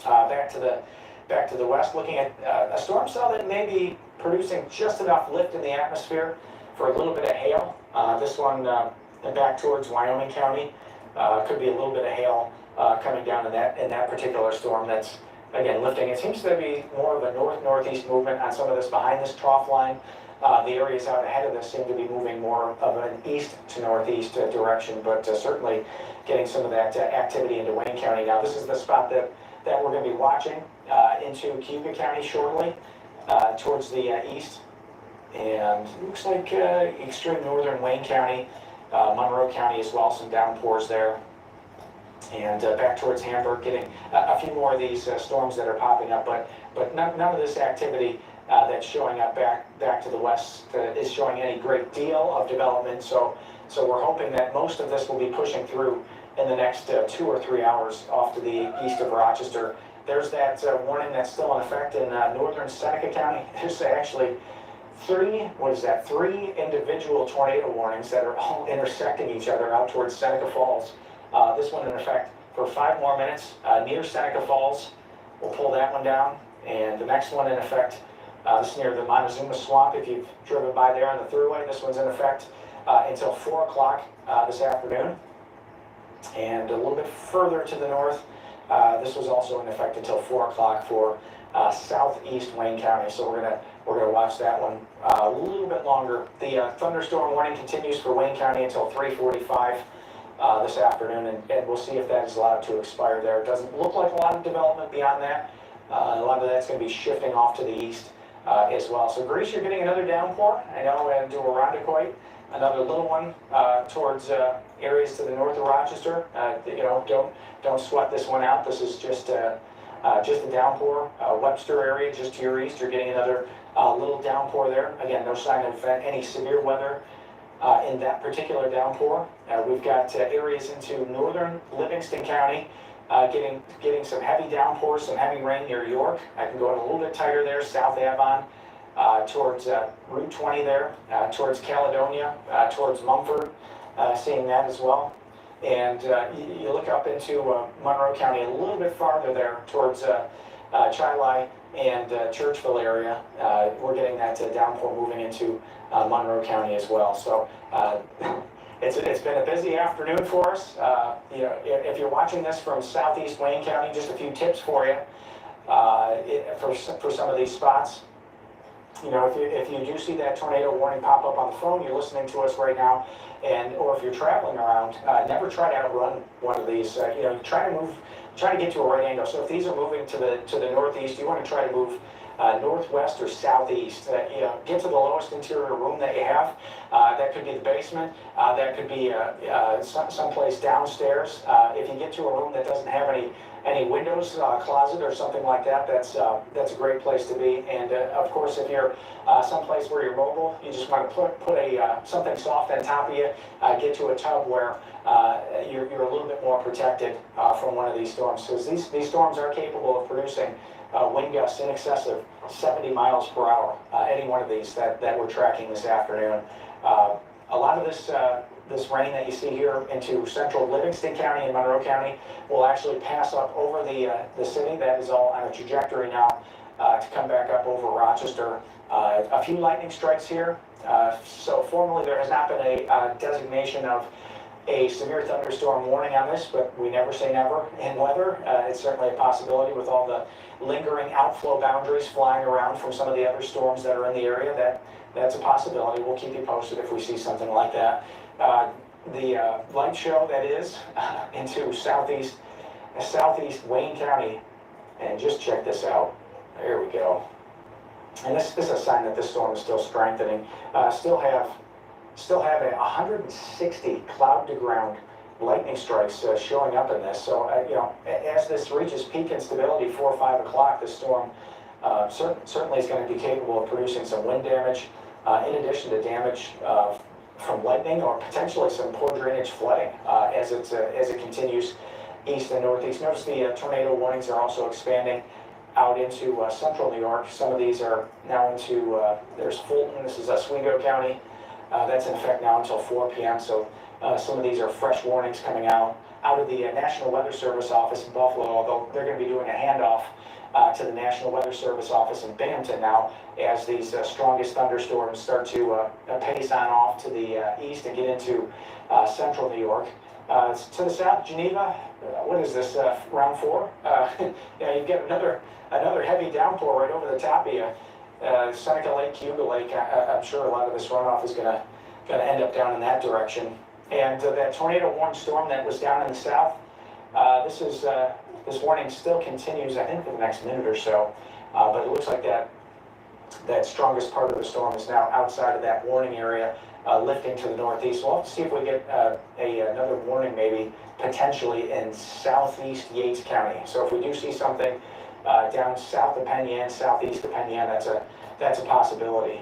Back to the west, looking at a storm cell that may be producing just enough lift in the atmosphere for a little bit of hail. This one back towards Wyoming County could be a little bit of hail coming down in that particular storm that's, again, lifting. It seems to be more of a north-northeast movement on some of this behind this trough line. The areas out ahead of this seem to be moving more of an east to northeast direction, but certainly getting some of that activity into Wayne County. Now, this is the spot that we're going to be watching into Cayuga County shortly. Towards the east, and looks like extreme northern Wayne County, Monroe County as well, some downpours there, and back towards Hamburg, getting a few more of these storms that are popping up, but none of this activity that's showing up back to the west is showing any great deal of development, so we're hoping that most of this will be pushing through in the next 2 or 3 hours off to the east of Rochester. There's that warning that's still in effect in northern Seneca County. There's actually three individual tornado warnings that are all intersecting each other out towards Seneca Falls. This one in effect for 5 more minutes near Seneca Falls. We'll pull that one down. And the next one in effect, this is near the Montezuma Swamp. If you've driven by there on the thruway, this one's in effect until 4 o'clock this afternoon. And a little bit further to the north, this was also in effect until 4 o'clock for southeast Wayne County. So we're gonna watch that one a little bit longer. The thunderstorm warning continues for Wayne County until 3:45 this afternoon, and we'll see if that is allowed to expire there. It doesn't look like a lot of development beyond that. A lot of that's going to be shifting off to the east as well. So Greece, you're getting another downpour. I know, and Irondequoit, another little one towards areas to the north of Rochester. Don't sweat this one out. This is just a downpour. Webster area, just to your east, you're getting another little downpour there. Again, no sign of any severe weather in that particular downpour. We've got areas into northern Livingston County getting some heavy downpours, some heavy rain near York. I can go in a little bit tighter there, South Avon, towards Route 20 there, towards Caledonia, towards Mumford, seeing that as well. And you look up into Monroe County a little bit farther there towards Chilai and Churchville area. We're getting that downpour moving into Monroe County as well. So it's been a busy afternoon for us. If you're watching this from southeast Wayne County, just a few tips for you for some of these spots. If you do see that tornado warning pop up on the phone, you're listening to us right now, or if you're traveling around, never try to outrun one of these. Try to get to a right angle. So if these are moving to the northeast, you want to try to move northwest or southeast. Get to the lowest interior room that you have. That could be the basement. That could be someplace downstairs. If you get to a room that doesn't have any any windows, closet or something like that, that's a great place to be. And of course, if you're someplace where you're mobile, you just want to put a something soft on top of you, get to a tub where you're a little bit more protected from one of these storms. Because these storms are capable of producing wind gusts in excess of 70 miles per hour. Any one of these that we're tracking this afternoon. A lot of this rain that you see here into central Livingston County and Monroe County will actually pass up over the city. That is all on a trajectory now to come back up over Rochester. A few lightning strikes here. So formally there has not been a designation of a severe thunderstorm warning on this, but we never say never in weather. It's certainly a possibility with all the lingering outflow boundaries flying around from some of the other storms that are in the area. That's a possibility. We'll keep you posted if we see something like that. The light show that is into southeast Wayne County, and just check this out. There we go. And this is a sign that this storm is still strengthening. Still have a 160 cloud to ground lightning strikes showing up in this. So as this reaches peak instability 4 or 5 o'clock, this storm certainly is going to be capable of producing some wind damage, in addition to damage from lightning or potentially some poor drainage flooding as it continues east and northeast. Notice the tornado warnings are also expanding out into central New York. Some of these are now into, there's Fulton, this is Oswego County. That's in effect now until 4 p.m. So some of these are fresh warnings coming out of the National Weather Service office in Buffalo, although they're going to be doing a handoff to the National Weather Service office in Binghamton now as these strongest thunderstorms start to pace on off to the east and get into central New York. To the south, Geneva, what is this, round 4? You've got another heavy downpour right over the top of you. Seneca Lake, Cuba Lake, I'm sure a lot of this runoff is going to end up down in that direction. And that tornado warned storm that was down in the south, this warning still continues, I think, for the next minute or so. But it looks like that strongest part of the storm is now outside of that warning area, lifting to the northeast. We'll have to see if we get another warning maybe potentially in southeast Yates County. So if we do see something down south of Penn southeast of Penn, that's a possibility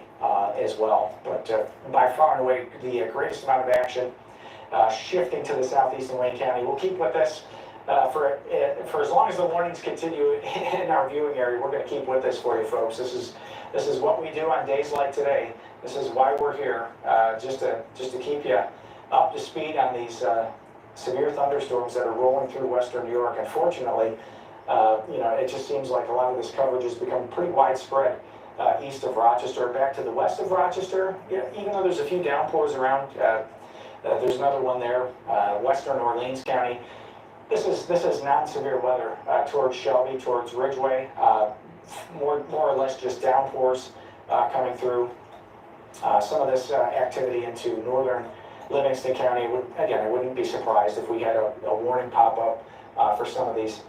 as well. But by far and away, the greatest amount of action shifting to the southeast in Wayne County. We'll keep with this for as long as the warnings continue in our viewing area. We're going to keep with this for you folks. This is what we do on days like today. This is why we're here, just to keep you up to speed on these severe thunderstorms that are rolling through western New York. Unfortunately, it just seems like a lot of this coverage has become pretty widespread east of Rochester. Back to the west of Rochester, even though there's a few downpours around, there's another one there, western Orleans County. This is non-severe weather towards Shelby, towards Ridgeway, more or less just downpours coming through. Some of this activity into northern Livingston County. I wouldn't be surprised if we had a warning pop up for some of these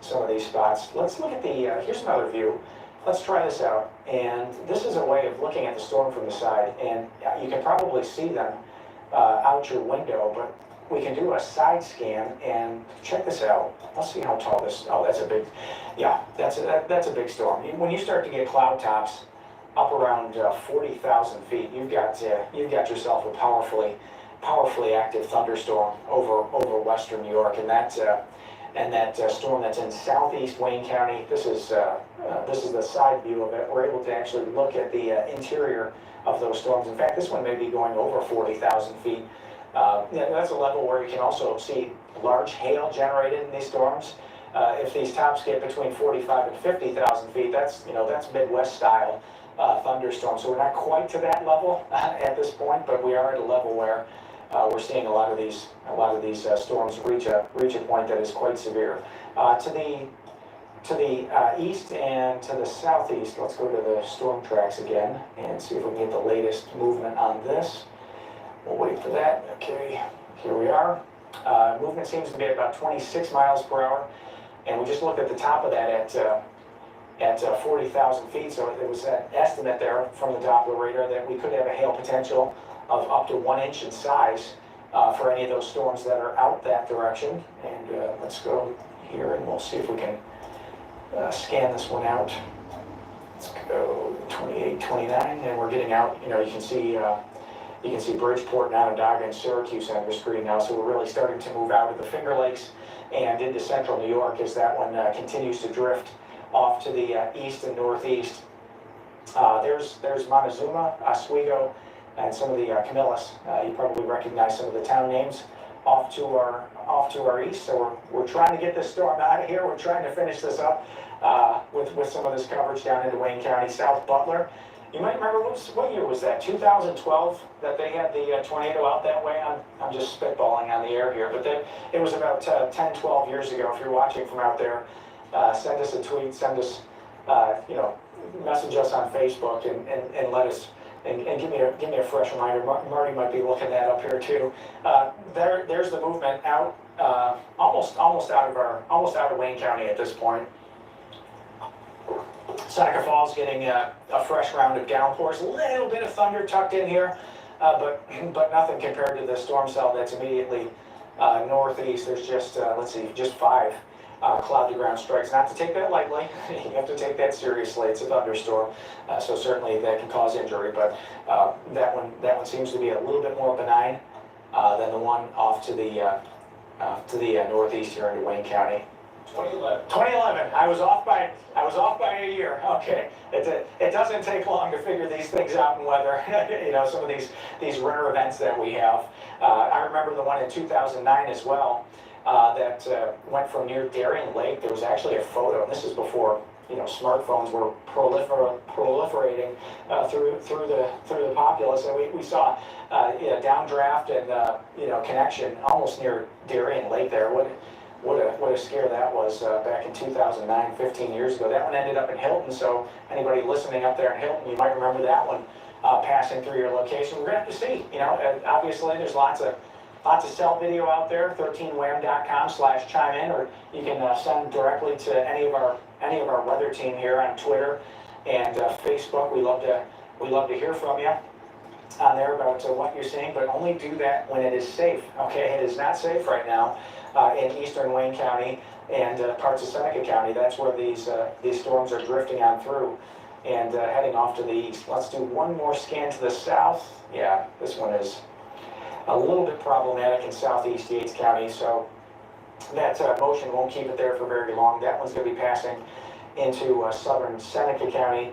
spots. Let's look at here's another view. Let's try this out. And this is a way of looking at the storm from the side, and you can probably see them out your window, but we can do a side scan and check this out. Let's see how tall this, that's a big storm. When you start to get cloud tops up around 40,000 feet, you've got yourself a powerfully active thunderstorm over western New York, and that storm that's in southeast Wayne County. This is the side view of it. We're able to actually look at the interior of those storms. In fact, this one may be going over 40,000 feet. That's a level where you can also see large hail generated in these storms. If these tops get between 45 and 50,000 feet, that's Midwest style thunderstorm. So we're not quite to that level at this point, but we are at a level where we're seeing a lot of these storms reach a point that is quite severe. To the east and to the southeast, let's go to the storm tracks again and see if we can get the latest movement on this. We'll wait for that. Okay, here we are. Movement seems to be at about 26 miles per hour, and we just looked at the top of that at 40,000 feet. So there was an estimate there from the Doppler radar that we could have a hail potential of up to 1 inch in size for any of those storms that are out that direction. And let's go here, and we'll see if we can scan this one out. Let's go 28, 29, and we're getting out. You know, you can see Bridgeport and Onondaga and Syracuse on your screen now. So we're really starting to move out of the Finger Lakes and into central New York as that one continues to drift off to the east and northeast. There's Montezuma, Oswego, and some of the Camillus. You probably recognize some of the town names off to our east. So we're trying to get this storm out of here. We're trying to finish this up with some of this coverage down into Wayne County, South Butler. You might remember, what year was that? 2012 that they had the tornado out that way? I'm just spitballing on the air here, but it was about 10, 12 years ago. If you're watching from out there, send us a tweet, send us, message us on Facebook and let us, and give me a fresh reminder. Marty might be looking that up here too. There's the movement out, almost out of Wayne County at this point. Seneca Falls getting a fresh round of downpours. A little bit of thunder tucked in here, but nothing compared to the storm cell that's immediately northeast. There's just, just 5 cloud-to-ground strikes. Not to take that lightly. You have to take that seriously. It's a thunderstorm, so certainly that can cause injury. But that one seems to be a little bit more benign than the one off to the northeast here into Wayne County. 2011. I was off by a year. Okay, it doesn't take long to figure these things out in weather. Some of these rare events that we have. I remember the one in 2009 as well that went from near Darien Lake. There was actually a photo, and this is before smartphones were proliferating through the populace, and we saw downdraft and connection almost near Darien Lake there. What a scare that was back in 2009, 15 years ago. That one ended up in Hilton, so anybody listening up there in Hilton, you might remember that one passing through your location. We're going to have to see. Obviously there's lots of cell video out there, 13wham.com/chime in, or you can send directly to any of our weather team here on Twitter and Facebook. We love to hear from you on there about what you're seeing, but only do that when it is safe. Okay, it is not safe right now in eastern Wayne County and parts of Seneca County. That's where these storms are drifting on through and heading off to the east. Let's do one more scan to the south. Yeah, this one is a little bit problematic in southeast Yates County, so that motion won't keep it there for very long. That one's going to be passing into southern Seneca County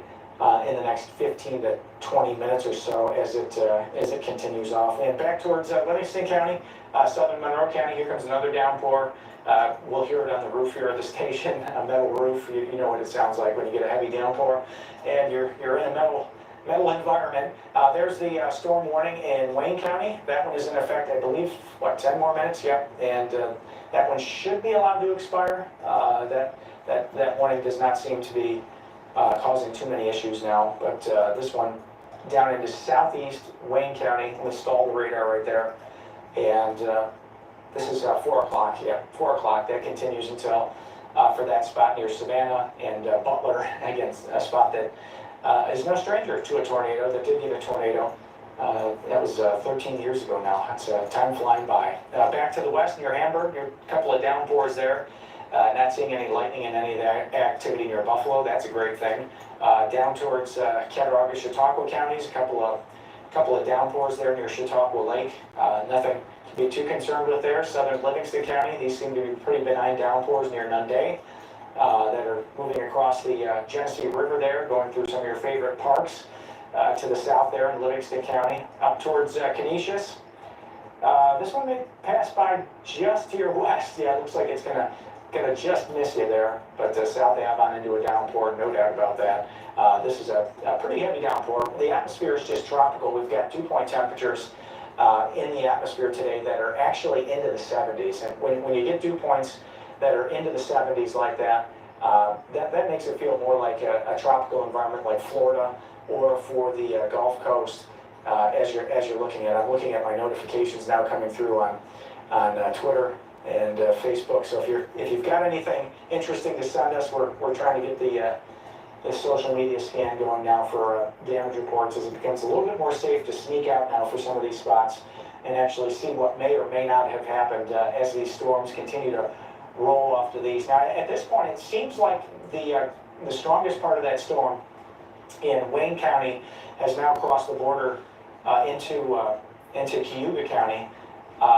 in the next 15 to 20 minutes or so as it continues off. And back towards Livingston County, southern Monroe County, here comes another downpour. We'll hear it on the roof here at the station, a metal roof. You know what it sounds like when you get a heavy downpour and you're in a metal environment. There's the storm warning in Wayne County. That one is in effect, I believe, 10 more minutes? Yep. And that one should be allowed to expire. That warning does not seem to be causing too many issues now, but this one down into southeast Wayne County. Let's stall the radar right there. And this is 4 o'clock. Yeah, 4 o'clock. That continues until for that spot near Savannah and Butler. Again, a spot that is no stranger to a tornado. That did get a tornado. That was 13 years ago now. It's time flying by. Back to the west near Hamburg, a couple of downpours there. Not seeing any lightning in any of that activity near Buffalo. That's a great thing. Down towards Cattaraugus, Chautauqua counties, a couple of downpours there near Chautauqua Lake. Nothing to be too concerned with there. Southern Livingston County, these seem to be pretty benign downpours near Nunde that are moving across the Genesee River there, going through some of your favorite parks to the south there in Livingston County. Up towards Canisius. This one may pass by just to your west. Yeah, it looks like it's gonna just miss you there, but South Ave on into a downpour, no doubt about that. This is a pretty heavy downpour. The atmosphere is just tropical. We've got dew point temperatures in the atmosphere today that are actually into the 70s. And when you get dew points that are into the 70s like that, that makes it feel more like a tropical environment like Florida or for the Gulf Coast as you're looking at. I'm looking at my notifications now coming through on Twitter and Facebook. So if you've got anything interesting to send us, we're trying to get the social media scan going now for damage reports as it becomes a little bit more safe to sneak out now for some of these spots and actually see what may or may not have happened as these storms continue to roll off to the east. Now, at this point, it seems like the strongest part of that storm in Wayne County has now crossed the border into Cayuga County.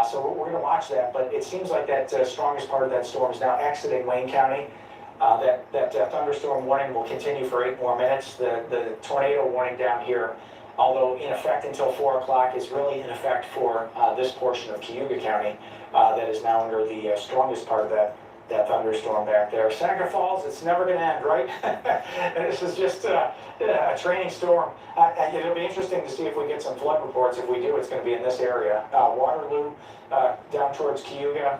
So we're going to watch that, but it seems like that strongest part of that storm is now exiting Wayne County. That thunderstorm warning will continue for 8 more minutes. The tornado warning down here, although in effect until 4 o'clock, is really in effect for this portion of Cayuga County that is now under the strongest part of that thunderstorm back there. Seneca Falls, it's never going to end, right? This is just a training storm. It'll be interesting to see if we get some flood reports. If we do, it's going to be in this area. Waterloo, down towards Cayuga,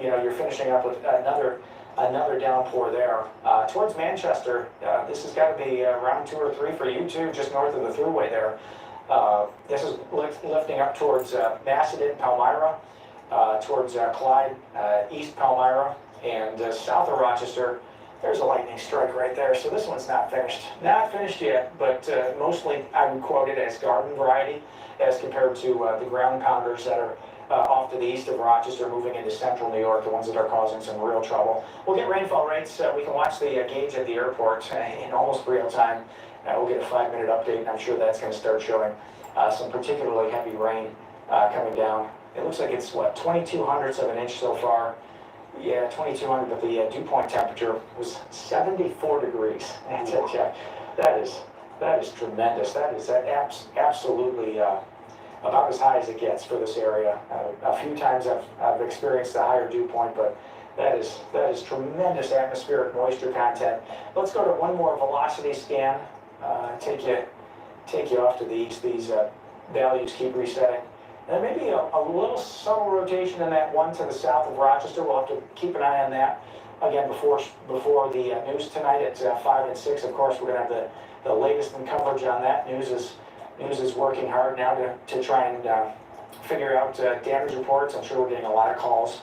you're finishing up with another downpour there. Towards Manchester, this has got to be round 2 or 3 for you too, just north of the thruway there. This is lifting up towards Macedon, Palmyra, towards Clyde, East Palmyra, and south of Rochester. There's a lightning strike right there, so this one's not finished. Not finished yet, but mostly I would quote it as garden variety as compared to the ground pounders that are off to the east of Rochester, moving into central New York, the ones that are causing some real trouble. We'll get rainfall rates. We can watch the gauge at the airport in almost real time. We'll get a 5-minute update, and I'm sure that's going to start showing some particularly heavy rain coming down. It looks like it's, 0.22 of an inch so far. Yeah, 2,200, but the dew point temperature was 74 degrees. That's it, Jack. That is tremendous. That is absolutely about as high as it gets for this area. A few times I've experienced a higher dew point, but that is tremendous atmospheric moisture content. Let's go to one more velocity scan. Take you off to the east. These values keep resetting. And maybe a little subtle rotation in that one to the south of Rochester. We'll have to keep an eye on that. Again, before the news tonight at 5 and 6, of course, we're going to have the latest in coverage on that. News is working hard now to try and figure out damage reports. I'm sure we're getting a lot of calls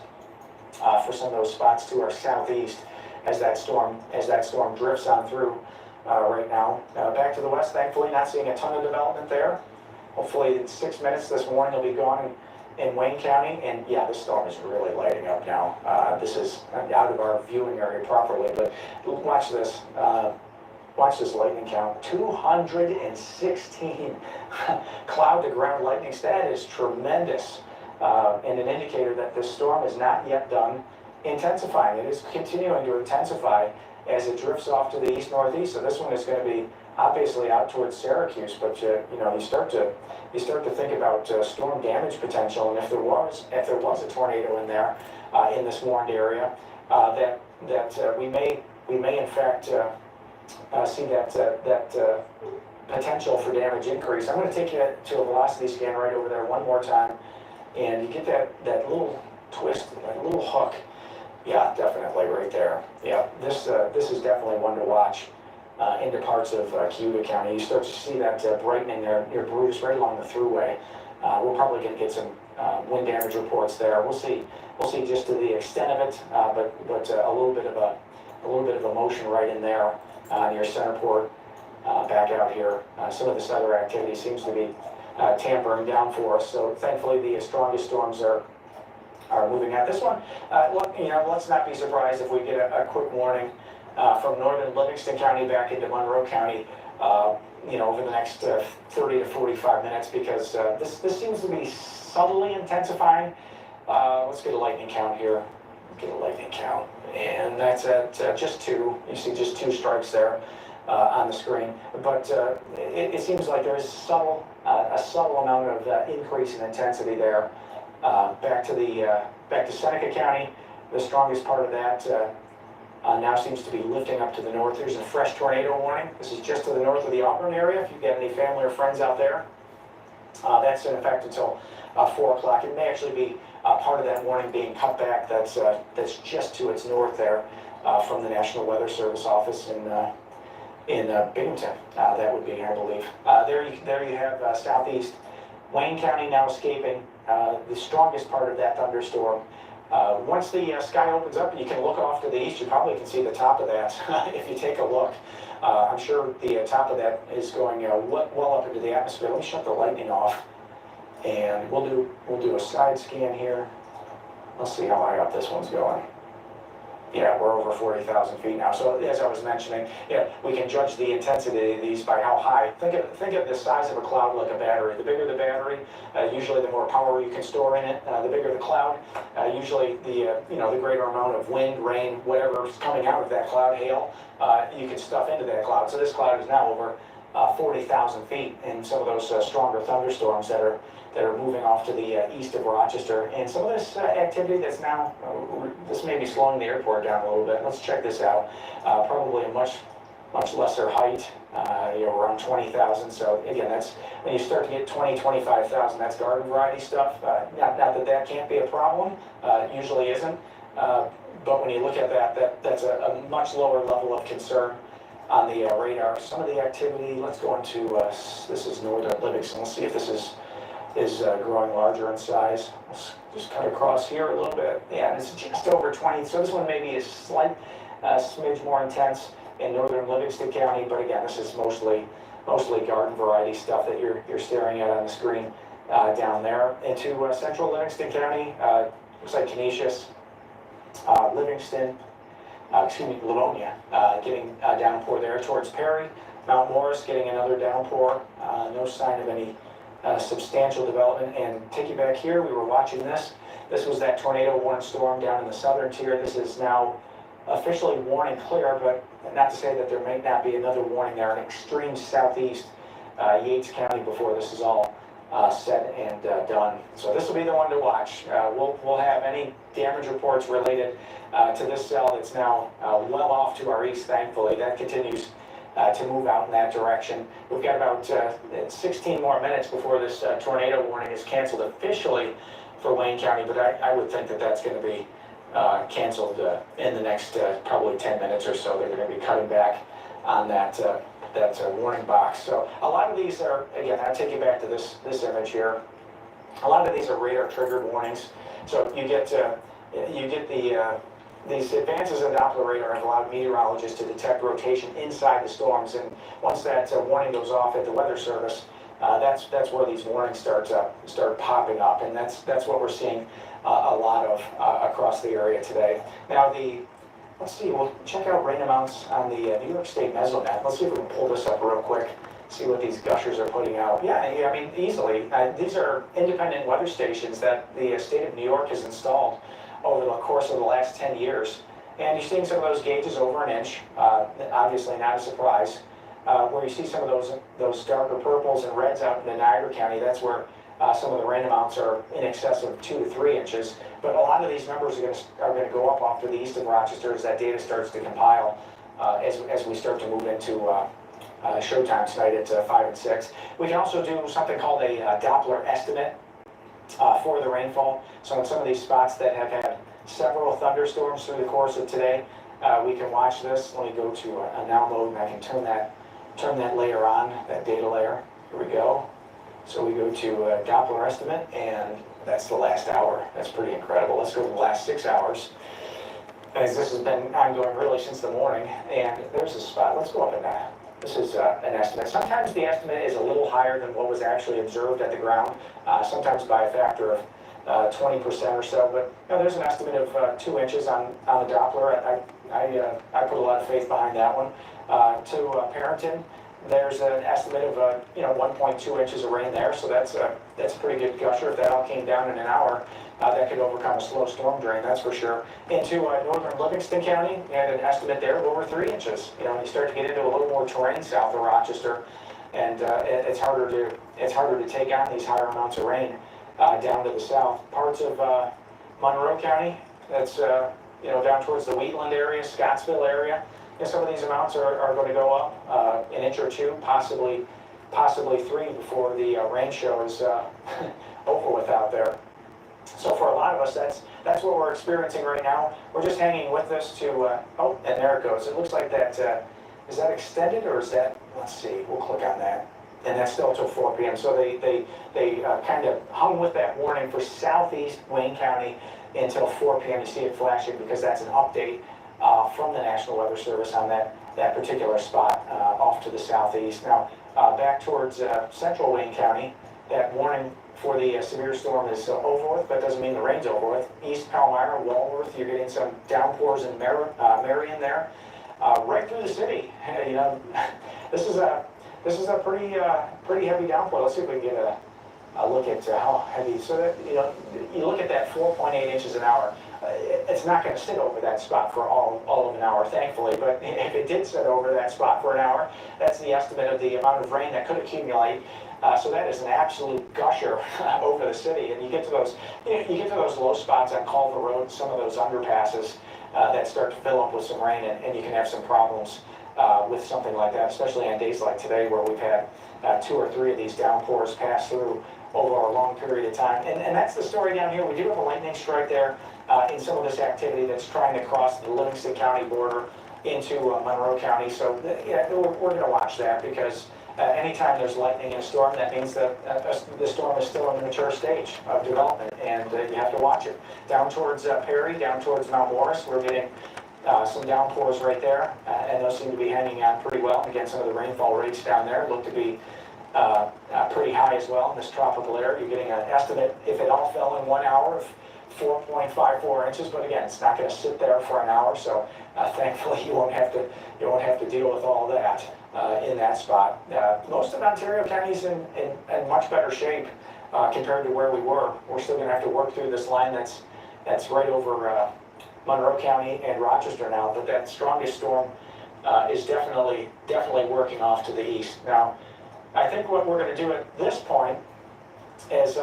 for some of those spots to our southeast as that storm drifts on through right now. Back to the west, thankfully, not seeing a ton of development there. Hopefully in 6 minutes this morning it'll be gone in Wayne County. And yeah, this storm is really lighting up now. This is out of our viewing area properly, but watch this. Watch this lightning count. 216 cloud to ground lightnings. That is tremendous. And an indicator that this storm is not yet done intensifying. It is continuing to intensify as it drifts off to the east-northeast. So this one is going to be obviously out towards Syracuse, but you start to think about storm damage potential, and if there was a tornado in there in this warned area, that we may in fact see that potential for damage increase. I'm going to take you to a velocity scan right over there one more time, and you get that little twist, that little hook. Yeah, definitely right there. Yeah, this is definitely one to watch. Into parts of Cayuga County. You start to see that brightening there near Bruce, right along the thruway. We're probably going to get some wind damage reports there. We'll see just to the extent of it, but a little bit of a motion right in there near Centerport, back out here. Some of this other activity seems to be tampering down for us. So thankfully, the strongest storms are moving out. This one, let's not be surprised if we get a quick warning from northern Livingston County back into Monroe County, over the next 30 to 45 minutes, because this seems to be subtly intensifying. Let's get a lightning count here. Get a lightning count, and that's at just 2. You see just 2 strikes there on the screen, but it seems like there is a subtle amount of increase in intensity there. Back to Seneca County, the strongest part of that now seems to be lifting up to the north. There's a fresh tornado warning. This is just to the north of the Auburn area. If you've got any family or friends out there, that's in effect until 4 o'clock. It may actually be part of that warning being cut back. That's just to its north there from the National Weather Service office in Binghamton. That would be, I believe. There you have southeast Wayne County now escaping the strongest part of that thunderstorm. Once the sky opens up and you can look off to the east, you probably can see the top of that if you take a look. I'm sure the top of that is going well up into the atmosphere. Let me shut the lightning off, and we'll do a side scan here. Let's see how high up this one's going. Yeah, we're over 40,000 feet now. So as I was mentioning, yeah, we can judge the intensity of these by how high. Think of the size of a cloud like a battery. The bigger the battery, usually the more power you can store in it. The bigger the cloud, usually the greater amount of wind, rain, whatever is coming out of that cloud, hail, you can stuff into that cloud. So this cloud is now over 40,000 feet, and some of those stronger thunderstorms that are moving off to the east of Rochester. And some of this activity that's now, this may be slowing the airport down a little bit. Let's check this out. Probably a much lesser height, around 20,000. So again, that's when you start to get 20, 25,000, that's garden variety stuff. Not that can't be a problem, usually isn't. But when you look at that's a much lower level of concern on the radar. Some of the activity, let's go into, this is northern Livingston. Let's see if this is growing larger in size. Let's just cut across here a little bit. Yeah, it's just over 20. So this one maybe is slight smidge more intense in northern Livingston County, but again, this is mostly garden variety stuff that you're staring at on the screen down there. Into central Livingston County, looks like Canisius, Livingston, Livonia, getting a downpour there towards Perry. Mount Morris getting another downpour. No sign of any substantial development. And take you back here, we were watching this. This was that tornado warning storm down in the southern tier. This is now officially warning clear, but not to say that there may not be another warning there in extreme southeast Yates County before this is all said and done. So this will be the one to watch. We'll have any damage reports related to this cell that's now well off to our east, thankfully. That continues to move out in that direction. We've got about 16 more minutes before this tornado warning is canceled officially for Wayne County, but I would think that that's going to be canceled in the next probably 10 minutes or so. They're going to be cutting back on that warning box. So a lot of these are, again, I'll take you back to this image here. A lot of these are radar triggered warnings. So you get these advances in Doppler radar have allowed meteorologists to detect rotation inside the storms, and once that warning goes off at the Weather Service, that's where these warnings start popping up, and that's what we're seeing a lot of across the area today. Now let's see, we'll check out rain amounts on the New York State Mesonet. Let's see if we can pull this up real quick, see what these gushers are putting out. Yeah, I mean, easily. These are independent weather stations that the state of New York has installed over the course of the last 10 years. And you're seeing some of those gauges over an inch, obviously not a surprise. Where you see some of those darker purples and reds out in Niagara County, that's where some of the rain amounts are in excess of 2 to 3 inches. But a lot of these numbers are going to go up off to the east of Rochester as that data starts to compile as we start to move into showtime tonight at 5 and 6. We can also do something called a Doppler estimate for the rainfall. So in some of these spots that have had several thunderstorms through the course of today, we can watch this. Let me go to a now mode, and I can turn that layer on, that data layer. Here we go. So we go to Doppler estimate, and that's the last hour. That's pretty incredible. Let's go to the last 6 hours, as this has been ongoing really since the morning. And there's a spot. Let's go up and this is an estimate. Sometimes the estimate is a little higher than what was actually observed at the ground, sometimes by a factor of 20% or so. But there's an estimate of 2 inches on the Doppler. I put a lot of faith behind that one. To Parrington, there's an estimate of 1.2 inches of rain there. So that's a pretty good gusher. If that all came down in an hour, that could overcome a slow storm drain, that's for sure. Into northern Livingston County, and an estimate there of over 3 inches. You start to get into a little more terrain south of Rochester, and it's harder to take on these higher amounts of rain down to the south. Parts of Monroe County, that's down towards the Wheatland area, Scottsville area. Some of these amounts are going to go up an inch or two, possibly 3 before the rain show is over with out there. So for a lot of us, that's what we're experiencing right now. We're just hanging with this to, oh, and there it goes. It looks like that, is that extended, or is that, let's see, we'll click on that. And that's still till 4 p.m. So they kind of hung with that warning for southeast Wayne County until 4 p.m. You see it flashing because that's an update from the National Weather Service on that particular spot off to the southeast. Now, back towards central Wayne County, that warning for the severe storm is over with, but doesn't mean the rain's over with. East Palmyra, Walworth, you're getting some downpours in Marion there, right through the city. You know, this is a pretty heavy downpour. Let's see if we can get a look at how heavy. So that you look at that 4.8 inches an hour. It's not going to sit over that spot for all of an hour, thankfully. But if it did sit over that spot for an hour, that's the estimate of the amount of rain that could accumulate. So that is an absolute gusher over the city. And you get to those, low spots on Culver Road, some of those underpasses that start to fill up with some rain, and you can have some problems with something like that, especially on days like today where we've had 2 or 3 of these downpours pass through over a long period of time. And that's the story down here. We do have a lightning strike there in some of this activity that's trying to cross the Livingston County border into Monroe County. So yeah, we're going to watch that because anytime there's lightning in a storm, that means that the storm is still in the mature stage of development, and you have to watch it. Down towards Perry, down towards Mount Morris, we're getting some downpours right there, and those seem to be hanging on pretty well. Again, some of the rainfall rates down there look to be pretty high as well in this tropical area. You're getting an estimate, if it all fell in 1 hour, of 4.54 inches, but again, it's not going to sit there for an hour, so thankfully you won't have to deal with all that in that spot. Most of Ontario County's in much better shape compared to where we were. We're still going to have to work through this line that's right over Monroe County and Rochester now, but that strongest storm is definitely working off to the east. Now, I think what we're going to do at this point is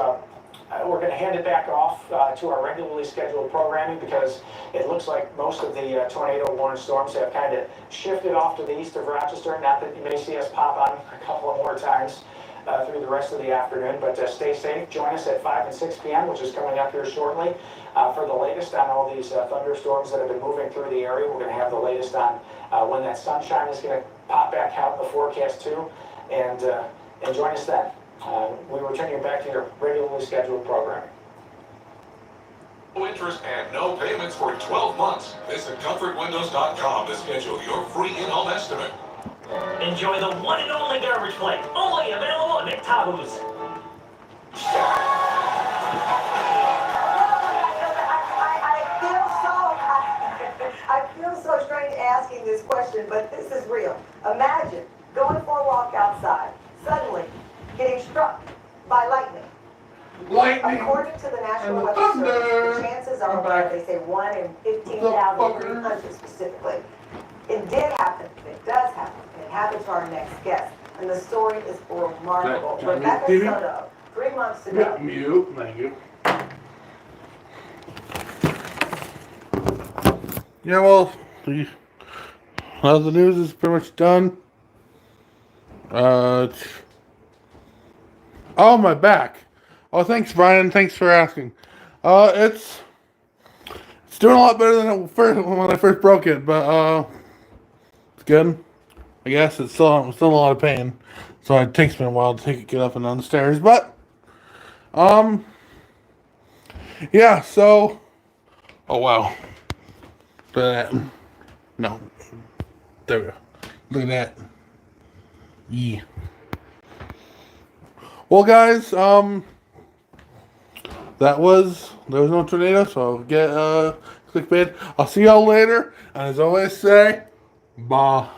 we're going to hand it back off to our regularly scheduled programming because it looks like most of the tornado warning storms have kind of shifted off to the east of Rochester. Not that you may see us pop on a couple of more times through the rest of the afternoon, but stay safe. Join us at 5 and 6 p.m., which is coming up here shortly, for the latest on all these thunderstorms that have been moving through the area. We're going to have the latest on when that sunshine is going to pop back out in the forecast too, and join us then. We return you back to your regularly scheduled programming.
No interest and no payments for 12 months. Visit comfortwindows.com to schedule your free in-home estimate.
Enjoy the one and only garbage plate, only available at McTabu's.
I feel so strange asking this question, but this is real. Imagine going for a walk outside, suddenly getting struck by lightning. According to the National Weather Service, the chances are, they say 1 in 15,300 specifically. It did happen, it does happen, and it happened to our next guest. And the story is remarkable. Rebecca Soto, 3 months ago.
Mute, thank you. Yeah, well, the news is pretty much done. Oh, my back. Oh, thanks, Brian. Thanks for asking. It's doing a lot better than when I first broke it, but it's good. I guess I'm still in a lot of pain, so it takes me a while to get up and down the stairs. But yeah. So, oh wow. Look at that. No, there we go. Look at that. Yeah. Well, guys, there was no tornado, so get clickbait. I'll see y'all later, and as always say, bye.